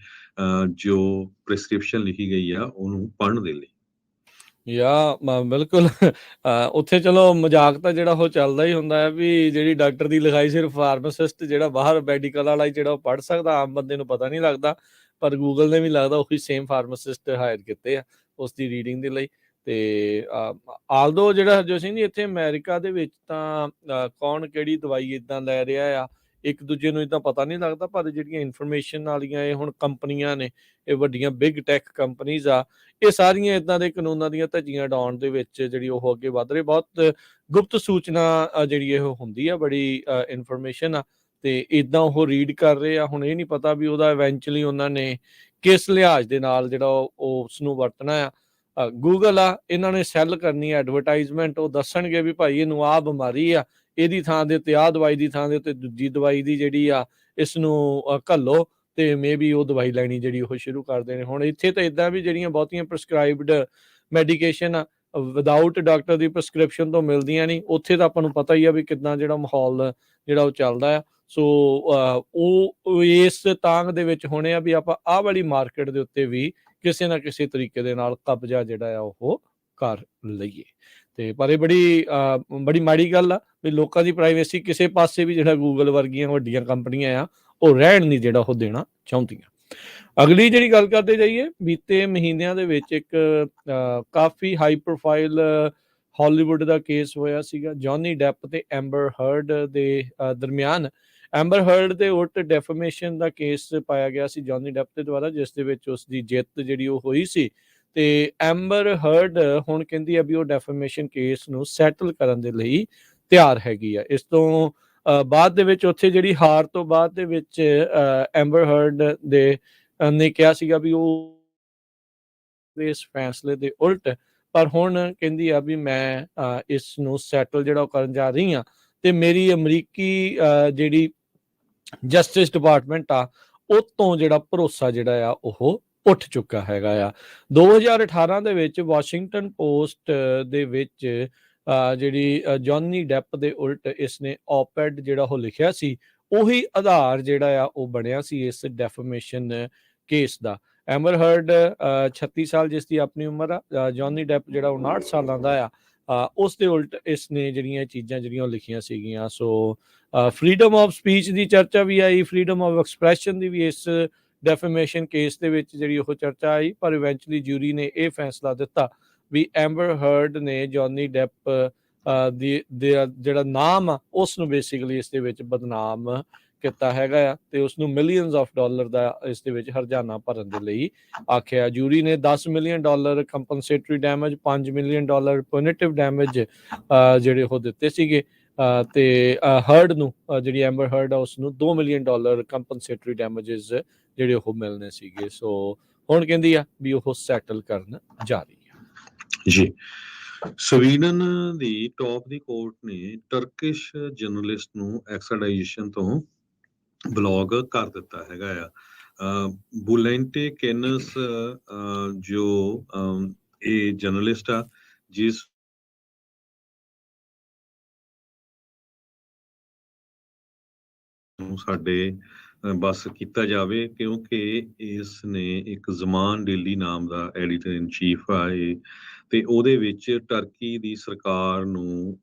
ਜੋ ਪ੍ਰਿਸਕ੍ਰਿਪਸ਼ਨ ਲਿਖੀ ਗਈ ਆ ਉਹਨੂੰ ਪੜ੍ਹਨ ਦੇ ਲਈ। ਬਿਲਕੁਲ। ਉੱਥੇ ਚਲੋ ਮਜ਼ਾਕ ਤਾਂ ਜਿਹੜਾ ਉਹ ਚੱਲਦਾ ਹੀ ਹੁੰਦਾ ਹੈ ਵੀ ਜਿਹੜੀ ਡਾਕਟਰ ਦੀ ਲਿਖਾਈ ਸਿਰਫ ਫਾਰਮਾਸਿਸਟ ਜਿਹੜਾ ਬਾਹਰ ਮੈਡੀਕਲ ਵਾਲਾ ਜਿਹੜਾ ਉਹ ਪੜ੍ਹ ਸਕਦਾ, ਆਮ ਬੰਦੇ ਨੂੰ ਪਤਾ ਨਹੀਂ ਲੱਗਦਾ। ਪਰ ਗੂਗਲ ਨੇ ਵੀ ਲੱਗਦਾ ਉਹੀ ਸੇਮ ਫਾਰਮਾਸਿਸਟ ਹਾਇਰ ਕੀਤੇ ਆ ਉਸ ਦੀ ਰੀਡਿੰਗ ਦੇ ਲਈ। ਤੇ ਆਲਦੋ ਜਿਹੜਾ ਹਰਜੋਤ ਸਿੰਘ ਜੀ, ਇੱਥੇ ਅਮਰੀਕਾ ਦੇ ਵਿੱਚ ਤਾਂ ਕੌਣ ਕਿਹੜੀ ਦਵਾਈ ਇੱਦਾਂ ਲੈ ਰਿਹਾ ਆ ਇੱਕ ਦੂਜੇ ਨੂੰ ਇੱਦਾਂ ਪਤਾ ਨਹੀਂ ਲੱਗਦਾ। ਪਰ ਜਿਹੜੀਆਂ ਇਨਫੋਰਮੇਸ਼ਨ ਵਾਲੀਆਂ ਇਹ ਹੁਣ ਕੰਪਨੀਆਂ ਨੇ, ਇਹ ਵੱਡੀਆਂ ਬਿਗ ਟੈਕ ਕੰਪਨੀਜ਼ ਆ, ਇਹ ਸਾਰੀਆਂ ਇੱਦਾਂ ਦੇ ਕਾਨੂੰਨਾਂ ਦੀਆਂ ਧੱਜੀਆਂ ਉਡਾਉਣ ਦੇ ਵਿੱਚ ਜਿਹੜੀ ਉਹ ਅੱਗੇ ਵੱਧ ਰਹੇ। ਬਹੁਤ ਗੁਪਤ ਸੂਚਨਾ ਜਿਹੜੀ ਇਹ ਹੁੰਦੀ ਆ, ਬੜੀ ਇਨਫੋਰਮੇਸ਼ਨ ਆ, ਤੇ ਇੱਦਾਂ ਉਹ ਰੀਡ ਕਰ ਰਹੇ ਆ। ਹੁਣ ਇਹ ਨਹੀਂ ਪਤਾ ਵੀ ਉਹਦਾ ਇਵੈਂਚੁਅਲੀ ਉਹਨਾਂ ਨੇ ਕਿਸ ਲਿਹਾਜ਼ ਦੇ ਨਾਲ ਜਿਹੜਾ ਉਹ ਉਸ ਨੂੰ ਵਰਤਣਾ ਆ। ਗੂਗਲ ਆ, ਇਹਨਾਂ ਨੇ ਸੈੱਲ ਕਰਨੀ ਹੈ ਐਡਵਰਟਾਈਜ਼ਮੈਂਟ। ਉਹ ਦੱਸਣਗੇ ਵੀ ਭਾਈ ਇਹਨੂੰ ਆਹ ਬਿਮਾਰੀ ਆ, ਇਹਦੀ ਥਾਂ ਦੇ ਉੱਤੇ ਆਹ ਦਵਾਈ ਦੀ ਥਾਂ ਦੇ ਉੱਤੇ ਦੂਜੀ ਦਵਾਈ ਦੀ ਜਿਹੜੀ ਆ ਇਸ ਨੂੰ ਘੱਲੋ, ਤੇ ਮੇ ਬੀ ਉਹ ਦਵਾਈ ਲੈਣੀ ਜਿਹੜੀ ਉਹ ਸ਼ੁਰੂ ਕਰਦੇ ਨੇ। ਹੁਣ ਇੱਥੇ ਤਾਂ ਇੱਦਾਂ ਵੀ ਜਿਹੜੀਆਂ ਬਹੁਤੀਆਂ ਪ੍ਰਿਸਕ੍ਰਾਈਬਡ ਮੈਡੀਕੇਸ਼ਨ ਆ ਵਿਦਾਊਟ ਡਾਕਟਰ ਦੀ ਪ੍ਰਿਸਕ੍ਰਿਪਸ਼ਨ ਤੋਂ ਮਿਲਦੀਆਂ ਨਹੀਂ। ਉੱਥੇ ਤਾਂ ਆਪਾਂ ਨੂੰ ਪਤਾ ਹੀ ਆ ਵੀ ਕਿੱਦਾਂ ਜਿਹੜਾ ਮਾਹੌਲ ਜਿਹੜਾ ਉਹ ਚੱਲਦਾ ਆ। ਸੋ ਉਹ ਇਸ ਤਾਂਘ ਦੇ ਵਿੱਚ ਹੋਣੇ ਆ ਵੀ ਆਪਾਂ ਆਹ ਵਾਲੀ ਮਾਰਕੀਟ ਦੇ ਉੱਤੇ ਵੀ ਕਿਸੇ ਨਾ ਕਿਸੇ ਤਰੀਕੇ ਦੇ ਨਾਲ ਕਬਜ਼ਾ ਜਿਹੜਾ ਆ ਉਹ ਕਰ ਲਈਏ। ਤੇ ਪਰ ਇਹ ਬੜੀ ਮਾੜੀ ਗੱਲ ਆ ਵੀ ਲੋਕਾਂ ਦੀ ਪ੍ਰਾਈਵੇਸੀ ਕਿਸੇ ਪਾਸੇ ਵੀ ਜਿਹੜਾ ਗੂਗਲ ਵਰਗੀਆਂ ਵੱਡੀਆਂ ਕੰਪਨੀਆਂ ਆ ਉਹ ਰਹਿਣ ਨਹੀਂ ਜਿਹੜਾ ਉਹ ਦੇਣਾ ਚਾਹੁੰਦੀਆਂ। ਅਗਲੀ ਜਿਹੜੀ ਗੱਲ ਕਰਦੇ ਜਾਈਏ, ਬੀਤੇ ਮਹੀਨਿਆਂ ਦੇ ਵਿੱਚ ਇੱਕ ਕਾਫੀ ਹਾਈ ਪ੍ਰੋਫਾਈਲ ਹਾਲੀਵੁੱਡ ਦਾ ਕੇਸ ਹੋਇਆ ਸੀਗਾ ਜੌਨੀ ਡੈਪ ਤੇ ਐਂਬਰ ਹਰਡ ਦੇ ਦਰਮਿਆਨ। ਐਂਬਰ ਹਰਡ ਦੇ ਉਲਟ ਡੈਫੇਮੇਸ਼ਨ ਦਾ ਕੇਸ ਪਾਇਆ ਗਿਆ ਸੀ ਜੌਨੀ ਡੈਪ ਦੇ ਦੁਆਰਾ, ਜਿਸ ਦੇ ਵਿੱਚ ਉਸ ਦੀ ਜਿੱਤ ਜਿਹੜੀ ਉਹ ਹੋਈ ਸੀ। ਤੇ ਐਂਬਰ ਹਰਡ ਹੁਣ ਕਹਿੰਦੀ ਆ ਵੀ ਉਹ ਡੈਫੇਮੇਸ਼ਨ ਕੇਸ ਨੂੰ ਸੈਟਲ ਕਰਨ ਦੇ ਲਈ ਤਿਆਰ ਹੈਗੀ ਆ। ਇਸ ਤੋਂ ਬਾਅਦ ਦੇ ਵਿੱਚ ਉੱਥੇ ਜਿਹੜੀ ਹਾਰ ਤੋਂ ਬਾਅਦ ਦੇ ਵਿੱਚ ਐਂਬਰ ਹਰਡ ਨੇ ਕਿਹਾ ਸੀਗਾ ਵੀ ਉਹ ਇਸ ਫੈਸਲੇ ਦੇ ਉਲਟ, ਪਰ ਹੁਣ ਕਹਿੰਦੀ ਆ ਵੀ ਮੈਂ ਇਸ ਨੂੰ ਸੈਟਲ ਜਿਹੜਾ ਉਹ ਕਰਨ ਜਾ ਰਹੀ ਹਾਂ। ਤੇ ਮੇਰੀ ਅਮਰੀਕੀ ਜਿਹੜੀ ਜਸਟਿਸ ਡਿਪਾਰਟਮੈਂਟ ਆ ਉਹ ਤੋਂ ਜਿਹੜਾ ਭਰੋਸਾ ਜਿਹੜਾ ਆ ਉਹ ਉੱਠ ਚੁੱਕਾ ਹੈਗਾ ਆ। 2018 ਦੇ ਵਿੱਚ ਵਾਸ਼ਿੰਗਟਨ ਪੋਸਟ ਦੇ ਵਿੱਚ ਜਿਹੜੀ ਜੌਨੀ ਡੈਪ ਦੇ ਉਲਟ ਇਸਨੇ ਔਪੈਡ ਜਿਹੜਾ ਉਹ ਲਿਖਿਆ ਸੀ, ਉਹੀ ਆਧਾਰ ਜਿਹੜਾ ਆ ਉਹ ਬਣਿਆ ਸੀ ਇਸ ਡੈਫੇਮੇਸ਼ਨ ਕੇਸ ਦਾ। ਐਂਬਰ ਹਰਡ 36 ਸਾਲ ਜਿਸ ਦੀ ਆਪਣੀ ਉਮਰ ਆ, ਜੌਨੀ ਡੈਪ ਜਿਹੜਾ 59 ਸਾਲਾਂ ਦਾ ਆ। ਉਸ ਦੇ ਉਲਟ ਇਸਨੇ ਜਿਹੜੀਆਂ ਚੀਜ਼ਾਂ ਜਿਹੜੀਆਂ ਉਹ ਲਿਖੀਆਂ ਸੀਗੀਆਂ। ਸੋ ਫਰੀडम ਆਫ ਸਪੀਚ ਦੀ ਚਰਚਾ ਵੀ ਆਈ, ਫਰੀडम ਆਫ ਐਕਸਪ੍ਰੈਸ਼ਨ ਦੀ ਵੀ ਇਸ ਡੈਫੇਮੇਸ਼ਨ ਕੇਸ ਦੇ ਵਿੱਚ ਜਿਹੜੀ ਉਹ ਚਰਚਾ ਆਈ। ਪਰ ਇਵੈਂਚੁਅਲੀ ਜੂਰੀ ਨੇ ਇਹ ਫੈਸਲਾ ਦਿੱਤਾ ਵੀ ਐਂਬਰ ਹਰਡ ਨੇ ਜੌਨੀ ਡੈਪ ਦੀ ਜਿਹੜਾ ਨਾਮ ਆ ਉਸ ਨੂੰ ਬੇਸਿਕਲੀ ਇਸ ਦੇ ਵਿੱਚ ਬਦਨਾਮ ਕੀਤਾ ਹੈਗਾ ਆ, ਤੇ ਉਸ ਨੂੰ ਮਿਲੀਅਨਸ ਆਫ ਡਾਲਰ ਦਾ ਇਸ ਦੇ ਵਿੱਚ ਹਰਜਾਨਾ ਭਰਨ ਦੇ ਲਈ ਆਖਿਆ। ਜੂਰੀ ਨੇ $10 ਮਿਲੀਅਨ ਕੰਪਨਸੇਟਰੀ ਡੈਮੇਜ, $5 ਮਿਲੀਅਨ ਪੁਨਿਟਿਵ ਡੈਮੇਜ ਜਿਹੜੇ ਉਹ ਦਿੱਤੇ ਸੀਗੇ। ਤੇ ਹਰਡ ਨੂੰ ਜਿਹੜੀ ਐਂਬਰ ਹਰਡ ਆ ਉਸਨੂੰ $2 ਮਿਲੀਅਨ ਕੰਪਨਸੇਟਰੀ ਡੈਮੇजेस ਜਿਹੜੇ ਉਹ ਮਿਲਣੇ ਸੀਗੇ। ਸੋ ਹੁਣ ਕਹਿੰਦੀ ਆ ਵੀ ਉਹ ਸੈਟਲ ਕਰਨ ਜਾ ਰਹੀ ਆ ਜੀ। ਸਵੀਡਨ ਦੀ ਟੌਪ ਦੀ ਕੋਰਟ ਨੇ ਟਰਕਿਸ਼ ਜਰਨਲਿਸਟ ਨੂੰ ਐਕਸਟ੍ਰਾਡਾਈਜੇਸ਼ਨ ਤੋਂ ਬਲੌਕ ਕਰ ਦਿੱਤਾ ਹੈਗਾ ਆ। ਬੁਲੈਂਟੇ ਕੇਨਸ ਜੋ ਇਹ ਜਰਨਲਿਸਟ ਆ ਜਿਸ ਨੂੰ ਸਾਡੇ ਬਸ ਕੀਤਾ ਜਾਵੇ, ਕਿਉਂਕਿ ਇਸ ਨੇ ਇੱਕ ਜ਼ਮਾਨ ਡੇਲੀ ਨਾਮ ਦਾ ਐਡੀਟਰ ਇਨ ਚੀਫ ਆ ਇਹ, ਤੇ ਉਹਦੇ ਵਿੱਚ ਟਰਕੀ ਦੀ ਸਰਕਾਰ ਨੂੰ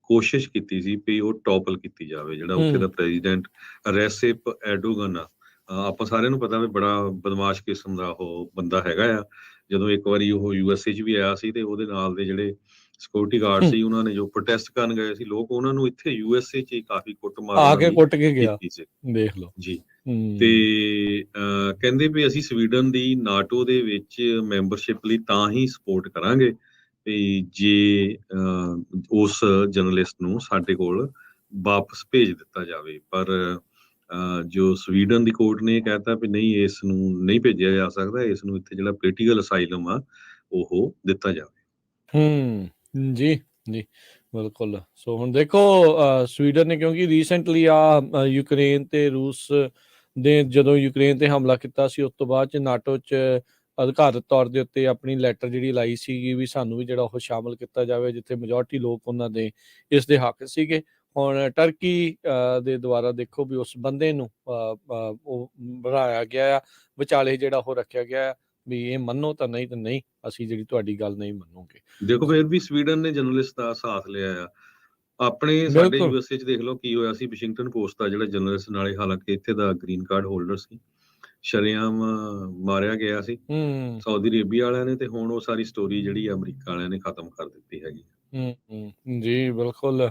ਕੋਸ਼ਿਸ਼ ਕੀਤੀ ਸੀ ਵੀ ਉਹ ਟੌਪਲ ਕੀਤੀ ਜਾਵੇ। ਜਿਹੜਾ ਉੱਥੇ ਦਾ ਪ੍ਰੈਜ਼ੀਡੈਂਟ ਰੈਸਿਪ ਐਰਡੋਗਨ ਆ, ਆਪਾਂ ਸਾਰਿਆਂ ਨੂੰ ਪਤਾ ਵੀ ਬੜਾ ਬਦਮਾਸ਼ ਕਿਸਮ ਦਾ ਉਹ ਬੰਦਾ ਹੈਗਾ ਆ। ਜਦੋਂ ਇੱਕ ਵਾਰੀ ਉਹ USA 'ਚ ਵੀ ਆਇਆ ਸੀ ਤੇ ਉਹਦੇ ਨਾਲ ਦੇ ਜਿਹੜੇ ਸਿਕਿਉਰਿਟੀ ਗਾਰਡ ਸੀ ਉਹਨਾਂ ਨੇ ਜੋ ਪ੍ਰੋਟੈਸਟ ਕਰਨ ਗਏ ਸੀ ਲੋਕ, ਉਹਨਾਂ ਨੂੰ ਇੱਥੇ USA 'ਚ ਹੀ ਕਾਫੀ ਕੁੱਟਮਾਰ ਆ ਕੇ ਕੁੱਟ ਕੇ ਗਿਆ, ਕੀਤੀ ਸੀ। ਦੇਖ ਲਓ ਜੀ। ਤੇ ਕਹਿੰਦੇ ਵੀ ਅਸੀਂ ਸਵੀਡਨ ਦੀ ਨਾਟੋ ਦੇ ਵਿੱਚ ਮੈਂਬਰਸ਼ਿਪ ਲਈ ਤਾਂ ਹੀ ਸਪੋਰਟ ਕਰਾਂਗੇ ਵੀ ਜੇ ਉਸ ਜਰਨਲਿਸਟ ਨੂੰ ਸਾਡੇ ਕੋਲ ਵਾਪਸ ਭੇਜ ਦਿੱਤਾ ਜਾਵੇ। ਪਰ ਜੋ ਸਵੀਡਨ ਦੀ ਕੋਰਟ ਨੇ ਕਹਿਤਾ ਵੀ ਨਹੀਂ, ਇਸ ਨੂੰ ਨਹੀਂ ਭੇਜਿਆ ਜਾ ਸਕਦਾ, ਇਸ ਨੂੰ ਇੱਥੇ ਜਿਹੜਾ ਪੋਲੀਟੀਕਲ ਅਸਾਈਲਮ ਆ ਉਹ ਦਿੱਤਾ ਜਾਵੇ। ਜੀ ਜੀ ਬਿਲਕੁਲ। ਸੋ ਹੁਣ ਦੇਖੋ ਸਵੀਡਨ ਨੇ, ਕਿਉਂਕਿ ਰੀਸੈਂਟਲੀ ਯੂਕਰੇਨ ਤੇ ਰੂਸ ਦੇ ਜਦੋਂ ਯੂਕਰੇਨ ਤੇ ਹਮਲਾ ਕੀਤਾ ਸੀ ਉਸ ਤੋਂ ਬਾਅਦ 'ਚ ਨਾਟੋ 'ਚ ਅਧਿਕਾਰਤ ਤੌਰ ਦੇ ਉੱਤੇ ਆਪਣੀ ਲੈਟਰ ਜਿਹੜੀ ਲਾਈ ਸੀਗੀ ਵੀ ਸਾਨੂੰ ਵੀ ਜਿਹੜਾ ਉਹ ਸ਼ਾਮਲ ਕੀਤਾ ਜਾਵੇ, ਜਿੱਥੇ ਮੈਜੋਰਟੀ ਲੋਕ ਉਹਨਾਂ ਦੇ ਇਸ ਦੇ ਹੱਕ ਸੀਗੇ। ਹੁਣ ਟਰਕੀ ਦੇ ਦੁਆਰਾ ਦੇਖੋ ਵੀ ਉਸ ਬੰਦੇ ਨੂੰ ਉਹ ਬਣਾਇਆ ਗਿਆ ਆ, ਵਿਚਾਲੇ ਜਿਹੜਾ ਉਹ ਰੱਖਿਆ ਗਿਆ ਵੀ ਇਹ ਮੰਨੋ ਤਾਂ ਨਹੀਂ ਤਾਂ ਨਹੀਂ, ਅਸੀਂ ਜਿਹੜੀ ਤੁਹਾਡੀ ਗੱਲ ਨਹੀਂ ਮੰਨੋਗੇ। ਦੇਖੋ ਫਿਰ ਵੀ ਸਵੀਡਨ ਨੇ ਜਰਨਲਿਸਟ ਦਾ ਸਾਥ ਲਿਆ ਆ। ਆਪਣੇ ਸਾਡੇ USA 'ਚ ਦੇਖ ਲਓ ਕੀ ਹੋਇਆ ਸੀ। ਵਾਸ਼ਿੰਗਟਨ ਪੋਸਟ ਦਾ ਜਿਹੜਾ ਜਰਨਲਿਸਟ, ਨਾਲੇ ਹਾਲਾਂਕਿ ਇੱਥੇ ਦਾ ਗ੍ਰੀਨ ਕਾਰਡ ਹੋਲਡਰ ਸੀ, ਸ਼ਰੇਆਮ ਮਾਰਿਆ ਗਿਆ ਸੀ ਸਾਊਦੀ ਅਰੇਬੀਆ ਵਾਲਿਆਂ ਨੇ, ਤੇ ਹੁਣ ਉਹ ਸਾਰੀ ਸਟੋਰੀ ਜਿਹੜੀ ਅਮਰੀਕਾ ਵਾਲਿਆਂ ਨੇ ਖਤਮ ਕਰ ਦਿੱਤੀ ਹੈਗੀ। ਜੀ ਬਿਲਕੁਲ।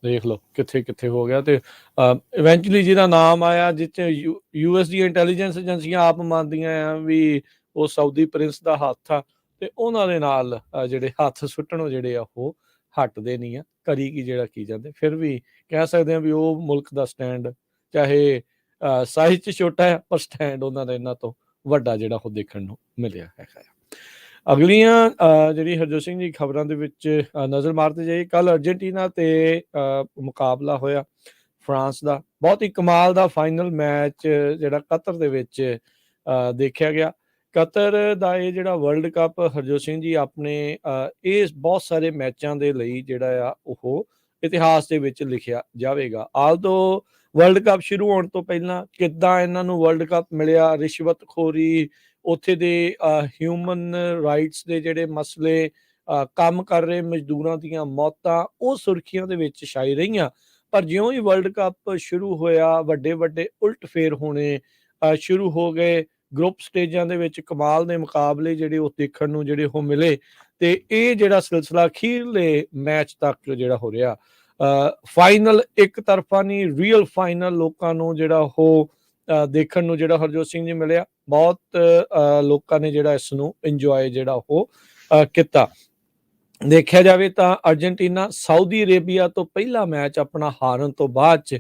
ਦੇਖ ਲਓ ਕਿੱਥੇ ਕਿੱਥੇ ਹੋ ਗਿਆ। ਤੇ ਇਵੈਂਚੁਅਲੀ ਜਿਹਦਾ ਨਾਮ ਆਇਆ, ਜਿੱਥੇ US ਦੀਆਂ ਇੰਟੈਲੀਜੈਂਸ ਏਜੰਸੀਆਂ ਆਪ ਮੰਨਦੀਆਂ ਆ ਵੀ ਉਹ ਸਾਊਦੀ ਪ੍ਰਿੰਸ ਦਾ ਹੱਥ ਆ, ਤੇ ਉਹਨਾਂ ਦੇ ਨਾਲ ਜਿਹੜੇ ਹੱਥ ਸੁੱਟਣੋਂ ਜਿਹੜੇ ਆ ਉਹ ਹਟਦੇ ਨਹੀਂ ਆ। ਕਰੀ ਕੀ ਜਿਹੜਾ ਕੀ ਜਾਂਦੇ, ਫਿਰ ਵੀ ਕਹਿ ਸਕਦੇ ਆ ਵੀ ਉਹ ਮੁਲਕ ਦਾ ਸਟੈਂਡ ਚਾਹੇ ਸਾਈਜ਼ 'ਚ ਛੋਟਾ ਹੈ, ਪਰ ਸਟੈਂਡ ਉਹਨਾਂ ਦਾ ਇਹਨਾਂ ਤੋਂ ਵੱਡਾ ਜਿਹੜਾ ਉਹ ਦੇਖਣ ਨੂੰ ਮਿਲਿਆ ਹੈਗਾ ਆ। ਅਗਲੀਆਂ ਜਿਹੜੀ ਹਰਜੋਤ ਸਿੰਘ ਜੀ ਖਬਰਾਂ ਦੇ ਵਿੱਚ ਨਜ਼ਰ ਮਾਰਦੇ ਜਾਈਏ, ਕੱਲ ਅਰਜਨਟੀਨਾ ਤੇ ਮੁਕਾਬਲਾ ਹੋਇਆ ਫਰਾਂਸ ਦਾ। ਬਹੁਤ ਹੀ ਕਮਾਲ ਦਾ ਫਾਈਨਲ ਮੈਚ ਜਿਹੜਾ ਕਤਰ ਦੇ ਵਿੱਚ ਦੇਖਿਆ ਗਿਆ। ਕਤਰ ਦਾ ਇਹ ਜਿਹੜਾ ਵਰਲਡ ਕੱਪ ਹਰਜੋਤ ਸਿੰਘ ਜੀ ਆਪਣੇ ਇਹ ਬਹੁਤ ਸਾਰੇ ਮੈਚਾਂ ਦੇ ਲਈ ਜਿਹੜਾ ਆ ਉਹ ਇਤਿਹਾਸ ਦੇ ਵਿੱਚ ਲਿਖਿਆ ਜਾਵੇਗਾ। ਆਲਦੋ ਵਰਲਡ ਕੱਪ ਸ਼ੁਰੂ ਹੋਣ ਤੋਂ ਪਹਿਲਾਂ ਕਿੱਦਾਂ ਇਹਨਾਂ ਨੂੰ ਵਰਲਡ ਕੱਪ ਮਿਲਿਆ, ਰਿਸ਼ਵਤਖੋਰੀ, ਉੱਥੇ ਦੇ ਹਿਊਮਨ ਰਾਈਟਸ ਦੇ ਜਿਹੜੇ ਮਸਲੇ, ਕੰਮ ਕਰ ਰਹੇ ਮਜ਼ਦੂਰਾਂ ਦੀਆਂ ਮੌਤਾਂ, ਉਹ ਸੁਰਖੀਆਂ ਦੇ ਵਿੱਚ ਛਾਈ ਰਹੀਆਂ। ਪਰ ਜਿਉਂ ਹੀ ਵਰਲਡ ਕੱਪ ਸ਼ੁਰੂ ਹੋਇਆ, ਵੱਡੇ ਵੱਡੇ ਉਲਟ ਫੇਰ ਹੋਣੇ ਸ਼ੁਰੂ ਹੋ ਗਏ। ਗਰੁੱਪ ਸਟੇਜਾਂ ਦੇ ਵਿੱਚ ਕਮਾਲ ਦੇ ਮੁਕਾਬਲੇ ਜਿਹੜੇ ਉਹ ਦੇਖਣ ਨੂੰ ਜਿਹੜੇ ਉਹ ਮਿਲੇ, ਤੇ ਇਹ ਜਿਹੜਾ ਸਿਲਸਿਲਾ ਅਖੀਰਲੇ ਮੈਚ ਤੱਕ ਜਿਹੜਾ ਹੋ ਰਿਹਾ, ਫਾਈਨਲ ਇੱਕ ਤਰਫਾ ਨਹੀਂ, ਰੀਅਲ ਫਾਈਨਲ ਲੋਕਾਂ ਨੂੰ ਜਿਹੜਾ ਉਹ ਦੇਖਣ ਨੂੰ ਜਿਹੜਾ ਹਰਜੋਤ ਸਿੰਘ ਜੀ ਮਿਲਿਆ। ਬਹੁਤ ਲੋਕਾਂ ਨੇ ਜਿਹੜਾ ਇਸ ਨੂੰ ਇੰਜੋਏ ਜਿਹੜਾ ਉਹ ਕੀਤਾ। ਦੇਖਿਆ ਜਾਵੇ ਤਾਂ ਅਰਜਨਟੀਨਾ ਸਾਊਦੀ ਅਰੇਬੀਆ ਤੋਂ ਪਹਿਲਾ ਮੈਚ ਆਪਣਾ ਹਾਰਨ ਤੋਂ ਬਾਅਦ 'ਚ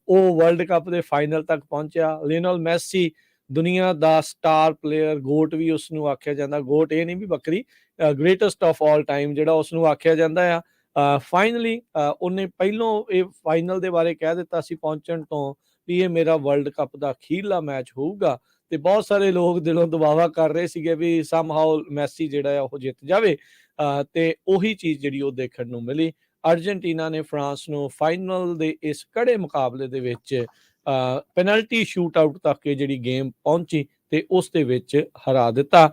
ਉਹ ਵਰਲਡ ਕੱਪ ਦੇ ਫਾਈਨਲ ਤੱਕ ਪਹੁੰਚਿਆ। ਲਿਓਨਲ ਮੈਸੀ ਦੁਨੀਆ ਦਾ ਸਟਾਰ ਪਲੇਅਰ, ਗੋਟ ਵੀ ਉਸ ਨੂੰ ਆਖਿਆ ਜਾਂਦਾ, ਗੋਟ ਇਹ ਨਹੀਂ ਵੀ ਬੱਕਰੀ, ਗ੍ਰੇਟੈਸਟ ਆਫ ਆਲ ਟਾਈਮ ਜਿਹੜਾ ਉਸ ਨੂੰ ਆਖਿਆ ਜਾਂਦਾ ਆ। ਫਾਈਨਲੀ ਉਹਨੇ ਪਹਿਲੋਂ ਇਹ ਫਾਈਨਲ ਦੇ ਬਾਰੇ ਕਹਿ ਦਿੱਤਾ ਸੀ ਪਹੁੰਚਣ ਤੋਂ ਵੀ ਇਹ ਮੇਰਾ ਵਰਲਡ ਕੱਪ ਦਾ ਅਖੀਰਲਾ ਮੈਚ ਹੋਊਗਾ, ਤੇ ਬਹੁਤ ਸਾਰੇ ਲੋਕ ਦਿਲੋਂ ਦੁਆਵਾ ਕਰ ਰਹੇ ਸੀਗੇ ਵੀ ਸਮਹਾਉ ਮੈਸੀ ਜਿਹੜਾ ਆ ਉਹ ਜਿੱਤ ਜਾਵੇ, ਤੇ ਉਹੀ ਚੀਜ਼ ਜਿਹੜੀ ਉਹ ਦੇਖਣ ਨੂੰ ਮਿਲੀ। ਅਰਜਨਟੀਨਾ ਨੇ ਫਰਾਂਸ ਨੂੰ ਫਾਈਨਲ ਦੇ ਇਸ ਕੜੇ ਮੁਕਾਬਲੇ ਦੇ ਵਿੱਚ ਪੈਨਲਟੀ ਸ਼ੂਟ ਆਊਟ ਤੱਕ ਜਿਹੜੀ ਗੇਮ ਪਹੁੰਚੀ ਤੇ ਉਸ ਦੇ ਵਿੱਚ ਹਰਾ ਦਿੱਤਾ।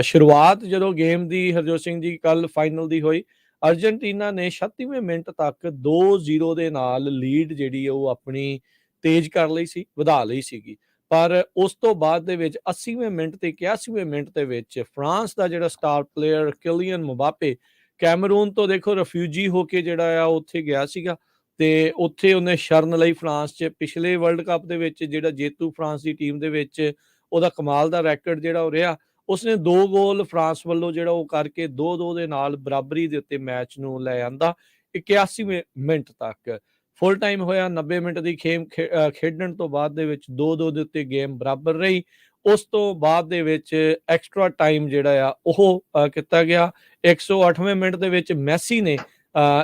ਸ਼ੁਰੂਆਤ ਜਦੋਂ ਗੇਮ ਦੀ ਹਰਜੋਤ ਸਿੰਘ ਜੀ ਕੱਲ ਫਾਈਨਲ ਦੀ ਹੋਈ, ਅਰਜਨਟੀਨਾ ਨੇ 36ਵੇਂ ਮਿੰਟ ਤੱਕ 2-0 ਦੇ ਨਾਲ ਲੀਡ ਜਿਹੜੀ ਉਹ ਆਪਣੀ ਤੇਜ਼ ਕਰ ਲਈ ਸੀ, ਵਧਾ ਲਈ ਸੀਗੀ। ਪਰ ਉਸ ਤੋਂ ਬਾਅਦ ਦੇ ਵਿੱਚ 80ਵੇਂ ਮਿੰਟ ਤੇ 81ਵੇਂ ਮਿੰਟ ਦੇ ਵਿੱਚ ਫਰਾਂਸ ਦਾ ਜਿਹੜਾ ਸਟਾਰ ਪਲੇਅਰ ਕਿਲੀਅਨ ਮੁਬਾਪੇ, ਕੈਮਰੂਨ ਤੋਂ ਦੇਖੋ ਰਿਫਿਊਜੀ ਹੋ ਕੇ ਜਿਹੜਾ ਆ ਉੱਥੇ ਗਿਆ ਸੀਗਾ, ਤੇ ਉੱਥੇ ਉਹਨੇ ਸ਼ਰਨ ਲਈ ਫਰਾਂਸ 'ਚ। ਪਿਛਲੇ ਵਰਲਡ ਕੱਪ ਦੇ ਵਿੱਚ ਜਿਹੜਾ ਜੇਤੂ ਫਰਾਂਸ ਦੀ ਟੀਮ ਦੇ ਵਿੱਚ ਉਹਦਾ ਕਮਾਲ ਦਾ ਰੈਕਡ ਜਿਹੜਾ ਉਹ ਰਿਹਾ, ਉਸਨੇ 2 ਗੋਲ ਫਰਾਂਸ ਵੱਲੋਂ ਜਿਹੜਾ ਉਹ ਕਰਕੇ 2-2 ਦੇ ਨਾਲ ਬਰਾਬਰੀ ਦੇ ਉੱਤੇ ਮੈਚ ਨੂੰ ਲੈ ਆਂਦਾ। 81 ਮਿੰਟ ਤੱਕ। ਫੁੱਲ ਟਾਈਮ ਹੋਇਆ 90 ਮਿੰਟ ਦੀ ਖੇਡਣ ਤੋਂ ਬਾਅਦ ਦੇ ਵਿੱਚ 2-2 ਦੇ ਉੱਤੇ ਗੇਮ ਬਰਾਬਰ ਰਹੀ। ਉਸ ਤੋਂ ਬਾਅਦ ਦੇ ਵਿੱਚ ਐਕਸਟਰਾ ਟਾਈਮ ਜਿਹੜਾ ਆ ਉਹ ਕੀਤਾ ਗਿਆ। 108ਵੇਂ ਮਿੰਟ ਦੇ ਵਿੱਚ ਮੈਸੀ ਨੇ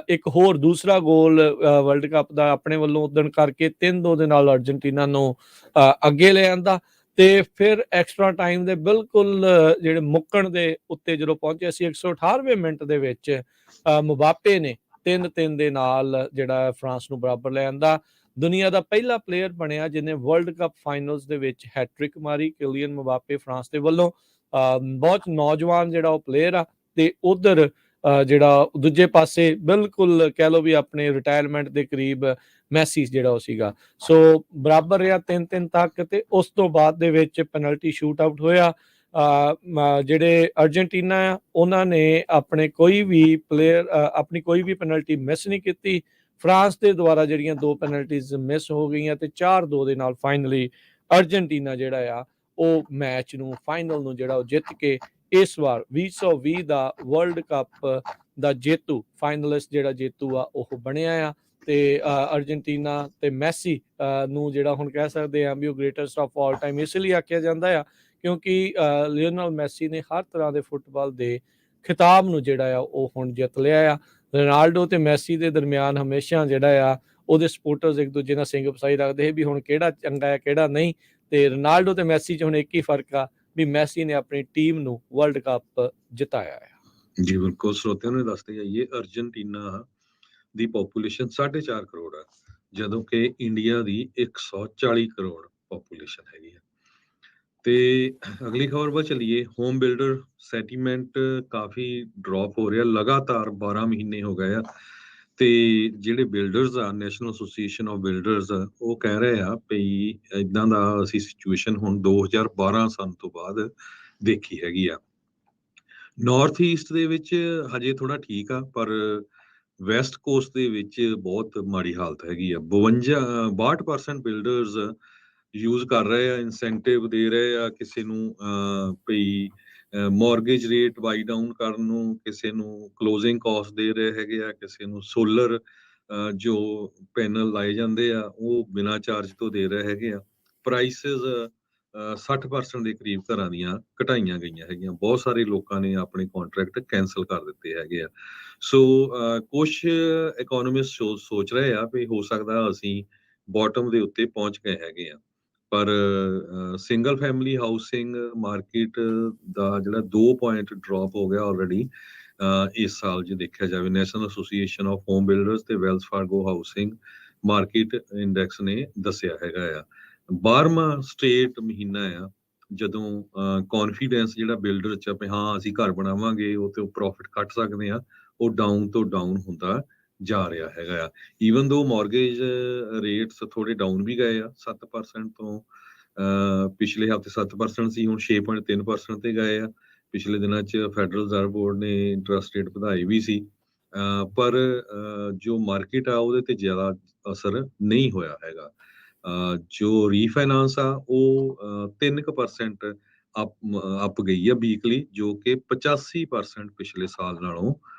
ਇੱਕ ਹੋਰ ਦੂਸਰਾ ਗੋਲ ਵਰਲਡ ਕੱਪ ਦਾ ਆਪਣੇ ਵੱਲੋਂ ਉਦਣ ਕਰਕੇ 3-2 ਦੇ ਨਾਲ ਅਰਜਨਟੀਨਾ ਨੂੰ ਅੱਗੇ ਲੈ ਆਂਦਾ। ਤੇ ਫਿਰ ਐਕਸਟਰਾ ਟਾਈਮ ਦੇ ਬਿਲਕੁਲ ਜਿਹੜੇ ਮੁੱਕਣ ਦੇ ਉੱਤੇ ਜਦੋਂ ਪਹੁੰਚੇ ਸੀ 118ਵੇਂ ਮਿੰਟ ਦੇ ਵਿੱਚ ਮੁਬਾਪੇ ਨੇ 3-3 ਦੇ ਨਾਲ ਜਿਹੜਾ ਫਰਾਂਸ ਨੂੰ ਬਰਾਬਰ ਲੈ ਆਂਦਾ। ਦੁਨੀਆ ਦਾ ਪਹਿਲਾ ਪਲੇਅਰ ਬਣਿਆ ਜਿਹਨੇ ਵਰਲਡ ਕੱਪ ਫਾਈਨਲਸ ਦੇ ਵਿੱਚ ਹੈਟ੍ਰਿਕ ਮਾਰੀ, ਕਿਲੀਅਨ ਮੁਬਾਪੇ ਫਰਾਂਸ ਦੇ ਵੱਲੋਂ। ਬਹੁਤ ਨੌਜਵਾਨ ਜਿਹੜਾ ਉਹ ਪਲੇਅਰ ਆ। ਤੇ ਉਧਰ ਜਿਹੜਾ ਦੂਜੇ ਪਾਸੇ ਬਿਲਕੁਲ ਕਹਿ ਲਓ ਵੀ ਆਪਣੇ ਰਿਟਾਇਰਮੈਂਟ ਦੇ ਕਰੀਬ ਮੈਸੀ ਜਿਹੜਾ ਉਹ ਸੀਗਾ। ਸੋ ਬਰਾਬਰ ਰਿਹਾ 3-3 ਤੱਕ। ਤੇ ਉਸ ਤੋਂ ਬਾਅਦ ਦੇ ਵਿੱਚ ਪੈਨਲਟੀ ਸ਼ੂਟ ਆਊਟ ਹੋਇਆ। ਜਿਹੜੇ ਅਰਜਨਟੀਨਾ ਆ ਉਹਨਾਂ ਨੇ ਆਪਣੀ ਕੋਈ ਵੀ ਪੈਨਲਟੀ ਮਿਸ ਨਹੀਂ ਕੀਤੀ। ਫਰਾਂਸ ਦੇ ਦੁਆਰਾ ਜਿਹੜੀਆਂ 2 ਪੈਨਲਟੀਜ਼ ਮਿਸ ਹੋ ਗਈਆਂ ਤੇ 4-2 ਦੇ ਨਾਲ ਫਾਈਨਲੀ ਅਰਜਨਟੀਨਾ ਜਿਹੜਾ ਆ ਉਹ ਮੈਚ ਨੂੰ ਫਾਈਨਲ ਨੂੰ ਜਿਹੜਾ ਉਹ ਜਿੱਤ ਕੇ ਇਸ ਵਾਰ 2020 ਦਾ ਵਰਲਡ ਕੱਪ ਦਾ ਜੇਤੂ ਫਾਈਨਲਿਸਟ ਜਿਹੜਾ ਜੇਤੂ ਆ ਉਹ ਬਣਿਆ ਆ। ਤੇ ਅਰਜਨਟੀਨਾ ਤੇ ਮੈਸੀ ਨੂੰ ਜਿਹੜਾ ਹੁਣ ਕਹਿ ਸਕਦੇ ਆ ਵੀ ਉਹ ਗ੍ਰੇਟੈਸਟ ਆਫ ਆਲ ਟਾਈਮ ਇਸ ਲਈ ਆਖਿਆ ਜਾਂਦਾ ਆ ਕਿਉਂਕਿ ਲਿਓਨਲ ਮੈਸੀ ਨੇ ਹਰ ਤਰ੍ਹਾਂ ਦੇ ਫੁੱਟਬਾਲ ਦੇ ਖਿਤਾਬ ਨੂੰ ਜਿਹੜਾ ਆ ਉਹ ਹੁਣ ਜਿੱਤ ਲਿਆ ਆ। ਰੋਨਾਲਡੋ ਤੇ ਮੈਸੀ ਦੇ ਦਰਮਿਆਨ ਹਮੇਸ਼ਾ ਜਿਹੜਾ ਆ ਉਹਦੇ ਸਪੋਰਟਰਸ ਇੱਕ ਦੂਜੇ ਨਾਲ ਸਿੰਘ ਫਸਾਈ ਰੱਖਦੇ ਵੀ ਹੁਣ ਕਿਹੜਾ ਚੰਗਾ ਹੈ ਕਿਹੜਾ ਨਹੀਂ। ਤੇ ਰੋਨਾਲਡੋ ਤੇ ਮੈਸੀ 'ਚ ਹੁਣ ਇੱਕ ਹੀ ਫਰਕ ਆ ਵੀ ਮੈਸੀ ਨੇ ਆਪਣੀ ਟੀਮ ਨੂੰ ਵਰਲਡ ਕੱਪ ਜਿਤਾਇਆ ਆ। ਜੀ ਬਿਲਕੁਲ, ਸਰੋਤਿਆਂ ਨੂੰ ਦੱਸਦੇ ਜਾਈਏ ਅਰਜਨਟੀਨਾ ਦੀ ਪੋਪੂਲੇਸ਼ਨ 4.5 ਕਰੋੜ ਆ, ਜਦੋਂ ਕਿ ਇੰਡੀਆ ਦੀ 140 ਕਰੋੜ ਪੋਪੂਲੇਸ਼ਨ ਹੈਗੀ ਆ। ਤੇ ਅਗਲੀ ਖਬਰ ਵੱਲ ਚੱਲੀਏ। ਹੋਮ ਬਿਲਡਰ ਸੈਂਟੀਮੈਂਟ ਕਾਫੀ ਡ੍ਰੌਪ ਹੋ ਰਿਹਾ ਲਗਾਤਾਰ 12 ਮਹੀਨੇ ਹੋ ਗਏ ਆ। ਤੇ ਜਿਹੜੇ ਬਿਲਡਰਸ ਆ ਨੈਸ਼ਨਲ ਐਸੋਸੀਏਸ਼ਨ ਆਫ ਬਿਲਡਰਸ ਉਹ ਕਹਿ ਰਹੇ ਆ ਵੀ ਇਦਾਂ ਦਾ ਅਸੀਂ ਸਿਚੁਏਸ਼ਨ ਹੁਣ 2012 ਸਾਲ ਤੋਂ ਬਾਅਦ ਦੇਖੀ ਹੈਗੀ ਆ। ਨਾਰਥ ਈਸਟ ਦੇ ਵਿੱਚ ਹਜੇ ਥੋੜਾ ਠੀਕ ਆ, ਪਰ ਵੈਸਟ ਕੋਸਟ ਦੇ ਵਿੱਚ ਬਹੁਤ ਮਾੜੀ ਹਾਲਤ ਹੈਗੀ ਆ। 62% ਬਿਲਡਰਸ ਯੂਜ਼ ਕਰ ਰਹੇ ਆ, ਇਨਸੈਂਟਿਵ ਦੇ ਰਹੇ ਆ ਕਿਸੇ ਨੂੰ ਭਈ ਮੌਰਗੇਜ ਰੇਟ ਵਾਈ ਡਾਊਨ ਕਰਨ ਨੂੰ, ਕਿਸੇ ਨੂੰ ਕਲੋਜ਼ਿੰਗ ਕਾਸਟ ਦੇ ਰਹੇ ਹੈਗੇ ਆ, ਕਿਸੇ ਨੂੰ ਸੋਲਰ ਜੋ ਪੈਨਲ ਲਾਏ ਜਾਂਦੇ ਆ ਉਹ ਬਿਨਾਂ ਚਾਰਜ ਤੋਂ ਦੇ ਰਹੇ ਹੈਗੇ ਆ। ਪ੍ਰਾਈਸਿਸ 60% ਦੇ ਕਰੀਬ ਘਰਾਂ ਦੀਆਂ ਘਟਾਈਆਂ ਗਈਆਂ ਹੈਗੀਆਂ। ਬਹੁਤ ਸਾਰੇ ਲੋਕਾਂ ਨੇ ਆਪਣੇ ਕੰਟਰੈਕਟ ਕੈਂਸਲ ਕਰ ਦਿੱਤੇ ਹੈਗੇ ਆ। ਸੋ ਕੁਝ ਇਕਨੋਮਿਸਟ ਸੋਚ ਰਹੇ ਆ ਵੀ ਹੋ ਸਕਦਾ ਅਸੀਂ ਬਾਟਮ ਦੇ ਉੱਤੇ ਪਹੁੰਚ ਗਏ ਹੈਗੇ ਆ। ਪਰ ਸਿੰਗਲ ਫੈਮਿਲੀ ਹਾਊਸਿੰਗ ਮਾਰਕੀਟ ਦਾ ਜਿਹੜਾ 2 ਪੁਆਇੰਟ ਡ੍ਰੌਪ ਹੋ ਗਿਆ ਆਲਰੇਡੀ ਇਸ ਸਾਲ ਜੇ ਦੇਖਿਆ ਜਾਵੇ। National association of home builders ਤੇ Wales Fargo housing market index ਨੇ ਦੱਸਿਆ ਹੈਗਾ ਆ। 12ਵਾਂ ਸਟੇਟ ਮਹੀਨਾ ਆ ਜਦੋਂ ਕੌਨਫੀਡੈਂਸ ਜਿਹੜਾ ਬਿਲਡਰ 'ਚ ਵੀ ਹਾਂ ਅਸੀਂ ਘਰ ਬਣਾਵਾਂਗੇ ਉਹ ਤੇ ਪ੍ਰੋਫਿਟ ਕੱਟ ਸਕਦੇ ਆ, ਉਹ ਡਾਊਨ ਤੋਂ ਡਾਊਨ ਹੁੰਦਾ ਜਾ ਰਿਹਾ ਹੈਗਾ ਆ। ਈਵਨ ਦੋ ਮੌਰਗੇਜ ਰੇਟਸ ਥੋੜੇ ਡਾਊਨ ਵੀ ਗਏ ਆ 7% ਤੋਂ ਪਿਛਲੇ ਹਫ਼ਤੇ 7% ਸੀ, ਹੁਣ 6.3% ਤੇ ਗਏ ਆ। ਪਿਛਲੇ ਦਿਨਾਂ 'ਚ ਫੈਡਰਲ ਰਿਜ਼ਰਵ ਬੋਰਡ ਨੇ ਇੰਟਰਸਟ ਰੇਟ ਵਧਾਏ ਵੀ ਸੀ, ਪਰ ਜੋ ਮਾਰਕੀਟ ਆ ਉਹਦੇ ਤੇ ਜ਼ਿਆਦਾ ਅਸਰ ਨਹੀਂ ਹੋਇਆ ਹੈਗਾ। ਜੋ ਰੀਫਾਈਨਾਂਸ ਆ ਉਹ 3% ਅਪ ਗਈ ਆ ਵੀਕਲੀ, ਜੋ ਕਿ 85% ਪਿਛਲੇ ਸਾਲ ਨਾਲੋਂ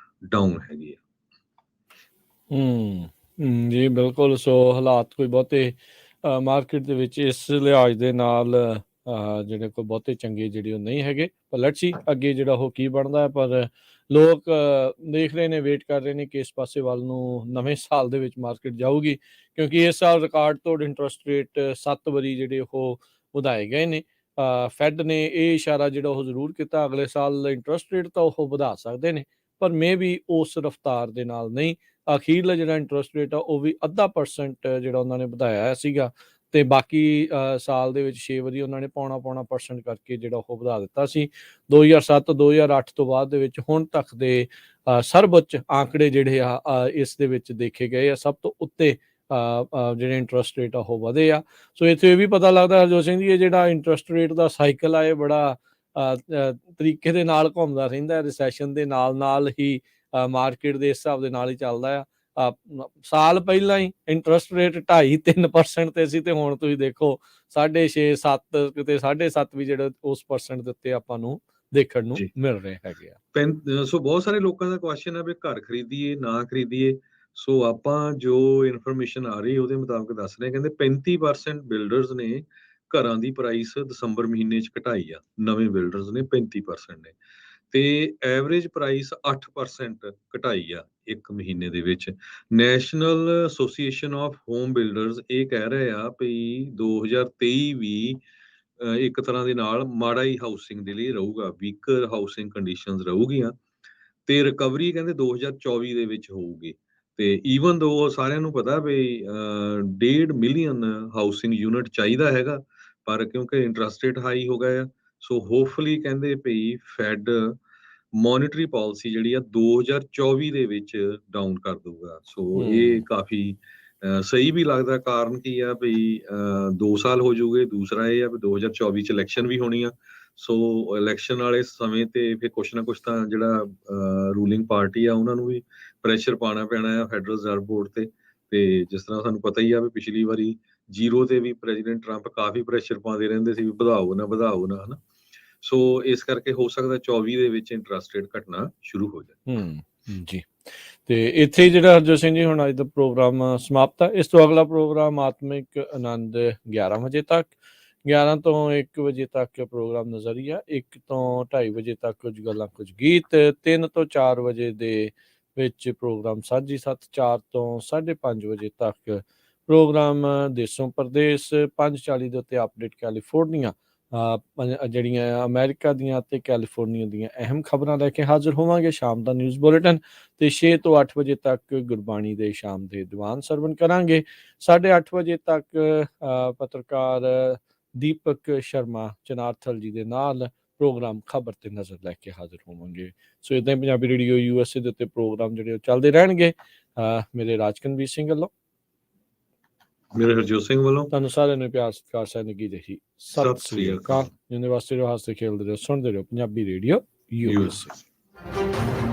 ਡਾਊਨ ਹੈਗੀ ਆ। ਜੀ ਬਿਲਕੁਲ। ਸੋ ਹਾਲਾਤ ਕੋਈ ਬਹੁਤੇ ਮਾਰਕੀਟ ਦੇ ਵਿੱਚ ਇਸ ਲਿਹਾਜ਼ ਦੇ ਨਾਲ ਜਿਹੜੇ ਕੋਈ ਬਹੁਤੇ ਚੰਗੇ ਜਿਹੜੇ ਉਹ ਨਹੀਂ ਹੈਗੇ। ਪਰ ਲੈਟਸ ਸੀ ਅੱਗੇ ਜਿਹੜਾ ਉਹ ਕੀ ਬਣਦਾ ਹੈ। ਪਰ ਲੋਕ ਦੇਖ ਰਹੇ ਨੇ, ਵੇਟ ਕਰ ਰਹੇ ਨੇ ਕਿ ਇਸ ਪਾਸੇ ਵੱਲ ਨੂੰ ਨਵੇਂ ਸਾਲ ਦੇ ਵਿੱਚ ਮਾਰਕੀਟ ਜਾਊਗੀ, ਕਿਉਂਕਿ ਇਸ ਸਾਲ ਰਿਕਾਰਡ ਤੋੜ ਇੰਟਰਸਟ ਰੇਟ 7 ਵਾਰੀ ਜਿਹੜੇ ਉਹ ਵਧਾਏ ਗਏ ਨੇ। ਫੈਡ ਨੇ ਇਹ ਇਸ਼ਾਰਾ ਜਿਹੜਾ ਉਹ ਜ਼ਰੂਰ ਕੀਤਾ ਅਗਲੇ ਸਾਲ ਇੰਟਰਸਟ ਰੇਟ ਤਾਂ ਉਹ ਵਧਾ ਸਕਦੇ ਨੇ, ਪਰ ਮੇ ਵੀ ਉਸ ਰਫਤਾਰ ਦੇ ਨਾਲ ਨਹੀਂ। ਅਖੀਰਲਾ ਜਿਹੜਾ ਇੰਟਰਸਟ ਰੇਟ ਆ ਉਹ ਵੀ 0.5% ਜਿਹੜਾ ਉਹਨਾਂ ਨੇ ਵਧਾਇਆ ਸੀਗਾ, ਤੇ ਬਾਕੀ ਸਾਲ ਦੇ ਵਿੱਚ 6 ਵਾਰੀ ਉਹਨਾਂ ਨੇ 0.25% ਕਰਕੇ ਜਿਹੜਾ ਉਹ ਵਧਾ ਦਿੱਤਾ ਸੀ। 2007 2008 ਤੋਂ ਬਾਅਦ ਦੇ ਵਿੱਚ ਹੁਣ ਤੱਕ ਦੇ ਸਰਵਉੱਚ ਆંકੜੇ ਜਿਹੜੇ ਆ ਇਸ ਦੇ ਵਿੱਚ ਦੇਖੇ ਗਏ ਆ। ਸਭ ਤੋਂ ਉੱਤੇ ਜਿਹੜੇ ਇੰਟਰਸਟ ਰੇਟ ਆ ਉਹ ਵਧੇ ਆ। ਸੋ ਇੱਥੇ ਇਹ ਵੀ ਪਤਾ ਲੱਗਦਾ ਹਰਜੋਤ ਸਿੰਘ ਜੀ, ਇਹ ਜਿਹੜਾ ਇੰਟਰਸਟ ਰੇਟ ਦਾ ਸਾਈਕਲ ਆ ਇਹ ਬੜਾ ਤਰੀਕੇ ਦੇ ਨਾਲ ਘੁੰਮਦਾ ਰਹਿੰਦਾ। ਰਿਸੈਸ਼ਨ ਦੇ ਨਾਲ ਨਾਲ ਹੀ ਮਾਰਕੀਟ ਦੇ ਇਸ ਹਿਸਾਬ ਦੇ ਨਾਲ ਹੀ ਚੱਲਦਾ ਆ। ਸਾਲ ਪਹਿਲਾਂ ਹੀ ਇੰਟਰਸਟ ਰੇਟ 2.5-3% ਤੇ ਸੀ, ਤੇ ਹੁਣ ਤੁਸੀਂ ਦੇਖੋ 6.5-7 ਕਿਤੇ 7.5 ਵੀ ਜਿਹੜਾ ਉਸ ਪਰਸੈਂਟ ਦੇ ਉੱਤੇ ਆਪਾਂ ਨੂੰ ਦੇਖਣ ਨੂੰ ਮਿਲ ਰਹੇ ਹੈਗੇ ਆ। ਸੋ ਬਹੁਤ ਸਾਰੇ ਲੋਕਾਂ ਦਾ ਕੁਐਸਚਨ ਹੈ ਵੀ ਘਰ ਖਰੀਦੀਏ ਨਾ ਖਰੀਦੀਏ। ਸੋ ਆਪਾਂ ਜੋ ਇਨਫੋਰਮੇਸ਼ਨ ਆ ਰਹੀ ਉਹਦੇ ਮੁਤਾਬਕ ਦੱਸ ਰਹੇ ਕਹਿੰਦੇ 35% ਬਿਲਡਰਸ ਨੇ ਘਰਾਂ ਦੀ ਪ੍ਰਾਈਸ ਦਸੰਬਰ ਮਹੀਨੇ 'ਚ ਘਟਾਈ ਆ। ਨਵੇਂ ਬਿਲਡਰਸ ਨੇ 35% ਨੇ ਤੇ ਐਵਰੇਜ ਪ੍ਰਾਈਸ 8% ਘਟਾਈ ਆ ਇੱਕ ਮਹੀਨੇ ਦੇ ਵਿੱਚ। National association of home builders ਇਹ ਕਹਿ ਰਹੇ ਆ ਵੀ 2023 ਵੀ ਇੱਕ ਤਰ੍ਹਾਂ ਦੇ ਨਾਲ ਮਾੜਾ ਹੀ ਹਾਊਸਿੰਗ ਦੇ ਲਈ ਰਹੂਗਾ, ਵੀਕਰ ਹਾਊਸਿੰਗ ਕੰਡੀਸ਼ਨਸ ਰਹੂਗੀਆਂ ਤੇ ਰਿਕਵਰੀ ਕਹਿੰਦੇ 2024 ਦੇ ਵਿੱਚ ਹੋਊਗੀ। ਤੇ ਈਵਨ ਦੋ ਸਾਰਿਆਂ ਨੂੰ ਪਤਾ ਵੀ 1.5 ਮਿਲੀਅਨ ਹਾਊਸਿੰਗ ਯੂਨਿਟ ਚਾਹੀਦਾ ਹੈਗਾ, ਪਰ ਕਿਉਂਕਿ ਇੰਟਰਸਟ ਰੇਟ ਹਾਈ ਹੋ ਗਏ ਆ, ਸੋ ਹੋਪਫੁਲੀ ਕਹਿੰਦੇ ਵੀ ਫੈਡ ਮੋਨਿਟਰੀ ਪਾਲਿਸੀ ਜਿਹੜੀ ਆ 2024 ਦੇ ਵਿੱਚ ਡਾਊਨ ਕਰ ਦਊਗਾ। ਸੋ ਇਹ ਕਾਫੀ ਸਹੀ ਵੀ ਲੱਗਦਾ। ਕਾਰਨ ਕੀ ਆ ਵੀ 2 ਸਾਲ ਹੋ ਜਾਊਗੇ। ਦੂਸਰਾ ਇਹ ਆ ਵੀ 2024 ਚ ਇਲੈਕਸ਼ਨ ਵੀ ਹੋਣੀ ਆ। ਸੋ ਇਲੈਕਸ਼ਨ ਵਾਲੇ ਸਮੇਂ ਤੇ ਫਿਰ ਕੁਛ ਨਾ ਕੁਛ ਤਾਂ ਜਿਹੜਾ ਰੂਲਿੰਗ ਪਾਰਟੀ ਆ ਉਹਨਾਂ ਨੂੰ ਵੀ ਪ੍ਰੈਸ਼ਰ ਪਾਉਣਾ ਪੈਣਾ ਆ ਫੈਡਰਲ ਰਿਜ਼ਰਵ ਬੋਰਡ ਤੇ ਜਿਸ ਤਰ੍ਹਾਂ ਸਾਨੂੰ ਪਤਾ ਹੀ ਆ ਵੀ ਪਿਛਲੀ ਵਾਰੀ ਜ਼ੀਰੋ ਤੇ ਵੀ ਪ੍ਰੈਜ਼ੀਡੈਂਟ ਟਰੰਪ ਕਾਫੀ ਪ੍ਰੈਸ਼ਰ ਪਾਉਂਦੇ ਰਹਿੰਦੇ ਸੀ ਵੀ ਵਧਾਓ ਨਾ ਹਨਾ। ਸੋ ਇਸ ਕਰਕੇ ਹੋ ਸਕਦਾ 24 ਦੇ ਵਿੱਚ ਇੰਟਰਸਟ ਰੇਟ ਘਟਣਾ ਸ਼ੁਰੂ ਹੋ ਜਾਏ। ਜੀ ਤੇ ਇੱਥੇ ਹੀ ਜਿਹੜਾ ਹਰਜੋਤ ਸਿੰਘ ਜੀ ਹੁਣ ਅੱਜ ਦਾ ਪ੍ਰੋਗਰਾਮ ਸਮਾਪਤ ਹੈ। ਇਸ ਤੋਂ ਅਗਲਾ ਪ੍ਰੋਗਰਾਮ ਆਤਮਿਕ ਆਨੰਦ 11 ਵਜੇ ਤੱਕ, 11 ਤੋਂ 1 ਵਜੇ ਤੱਕ ਪ੍ਰੋਗਰਾਮ ਨਜ਼ਰੀਆ, 1 ਤੋਂ 2:30 ਵਜੇ ਤੱਕ ਕੁਝ ਗੱਲਾਂ ਕੁਝ ਗੀਤ, 3 ਤੋਂ 4 ਵਜੇ ਦੇ ਵਿੱਚ ਪ੍ਰੋਗਰਾਮ ਸਾਂਝੀ ਸੱਤ, 4 ਤੋਂ 5:30 ਵਜੇ ਤੱਕ ਪ੍ਰੋਗਰਾਮ ਦੇਸੋਂ ਪ੍ਰਦੇਸ਼, 5:40 ਦੇ ਉੱਤੇ ਅਪਡੇਟ ਕੈਲੀਫੋਰਨੀਆ ਜਿਹੜੀਆਂ ਅਮਰੀਕਾ ਦੀਆਂ ਤੇ ਕੈਲੀਫੋਰਨੀਆ ਦੀਆਂ ਅਹਿਮ ਖਬਰਾਂ ਲੈ ਕੇ ਹਾਜ਼ਰ ਹੋਵਾਂਗੇ। ਸ਼ਾਮ ਦਾ ਨਿਊਜ਼ ਬੁਲੇਟਿਨ ਤੇ 6 ਤੋਂ 8 ਵਜੇ ਤੱਕ ਗੁਰਬਾਣੀ ਦੇ ਸ਼ਾਮ ਦੇ ਦੀਵਾਨ ਸਰਵਣ ਕਰਾਂਗੇ। 8:30 ਵਜੇ ਤੱਕ ਪੱਤਰਕਾਰ ਦੀਪਕ ਸ਼ਰਮਾ ਚਨਾਰਥਲ ਜੀ ਦੇ ਨਾਲ ਪ੍ਰੋਗਰਾਮ ਖਬਰ ਤੇ ਨਜ਼ਰ ਲੈ ਕੇ ਹਾਜ਼ਰ ਹੋਵਾਂਗੇ। ਸੋ ਇਦਾਂ ਹੀ ਪੰਜਾਬੀ ਰੇਡੀਓ USA ਦੇ ਉੱਤੇ ਪ੍ਰੋਗਰਾਮ ਜਿਹੜੇ ਉਹ ਚੱਲਦੇ ਰਹਿਣਗੇ। ਮੇਰੇ ਰਾਜਕਨਵੀਰ ਸਿੰਘ ਵੱਲੋਂ, ਮੇਰੇ ਹਰਜੋਤ ਸਿੰਘ ਵੱਲੋਂ ਤੁਹਾਨੂੰ ਸਾਰਿਆਂ ਨੂੰ ਪਿਆਰ ਸਤਿਕਾਰ ਸੈਨਿਕੀ ਦੇ ਹੀ ਸਤਿ ਸ੍ਰੀ ਅਕਾਲ। ਯੂਨੀਵਰਸਿਟੀ ਰਹੋ, ਹੱਸਦੇ ਖੇਡਦੇ ਰਹੋ, ਸੁਣਦੇ ਰਹੋ ਪੰਜਾਬੀ ਰੇਡੀਓ USA।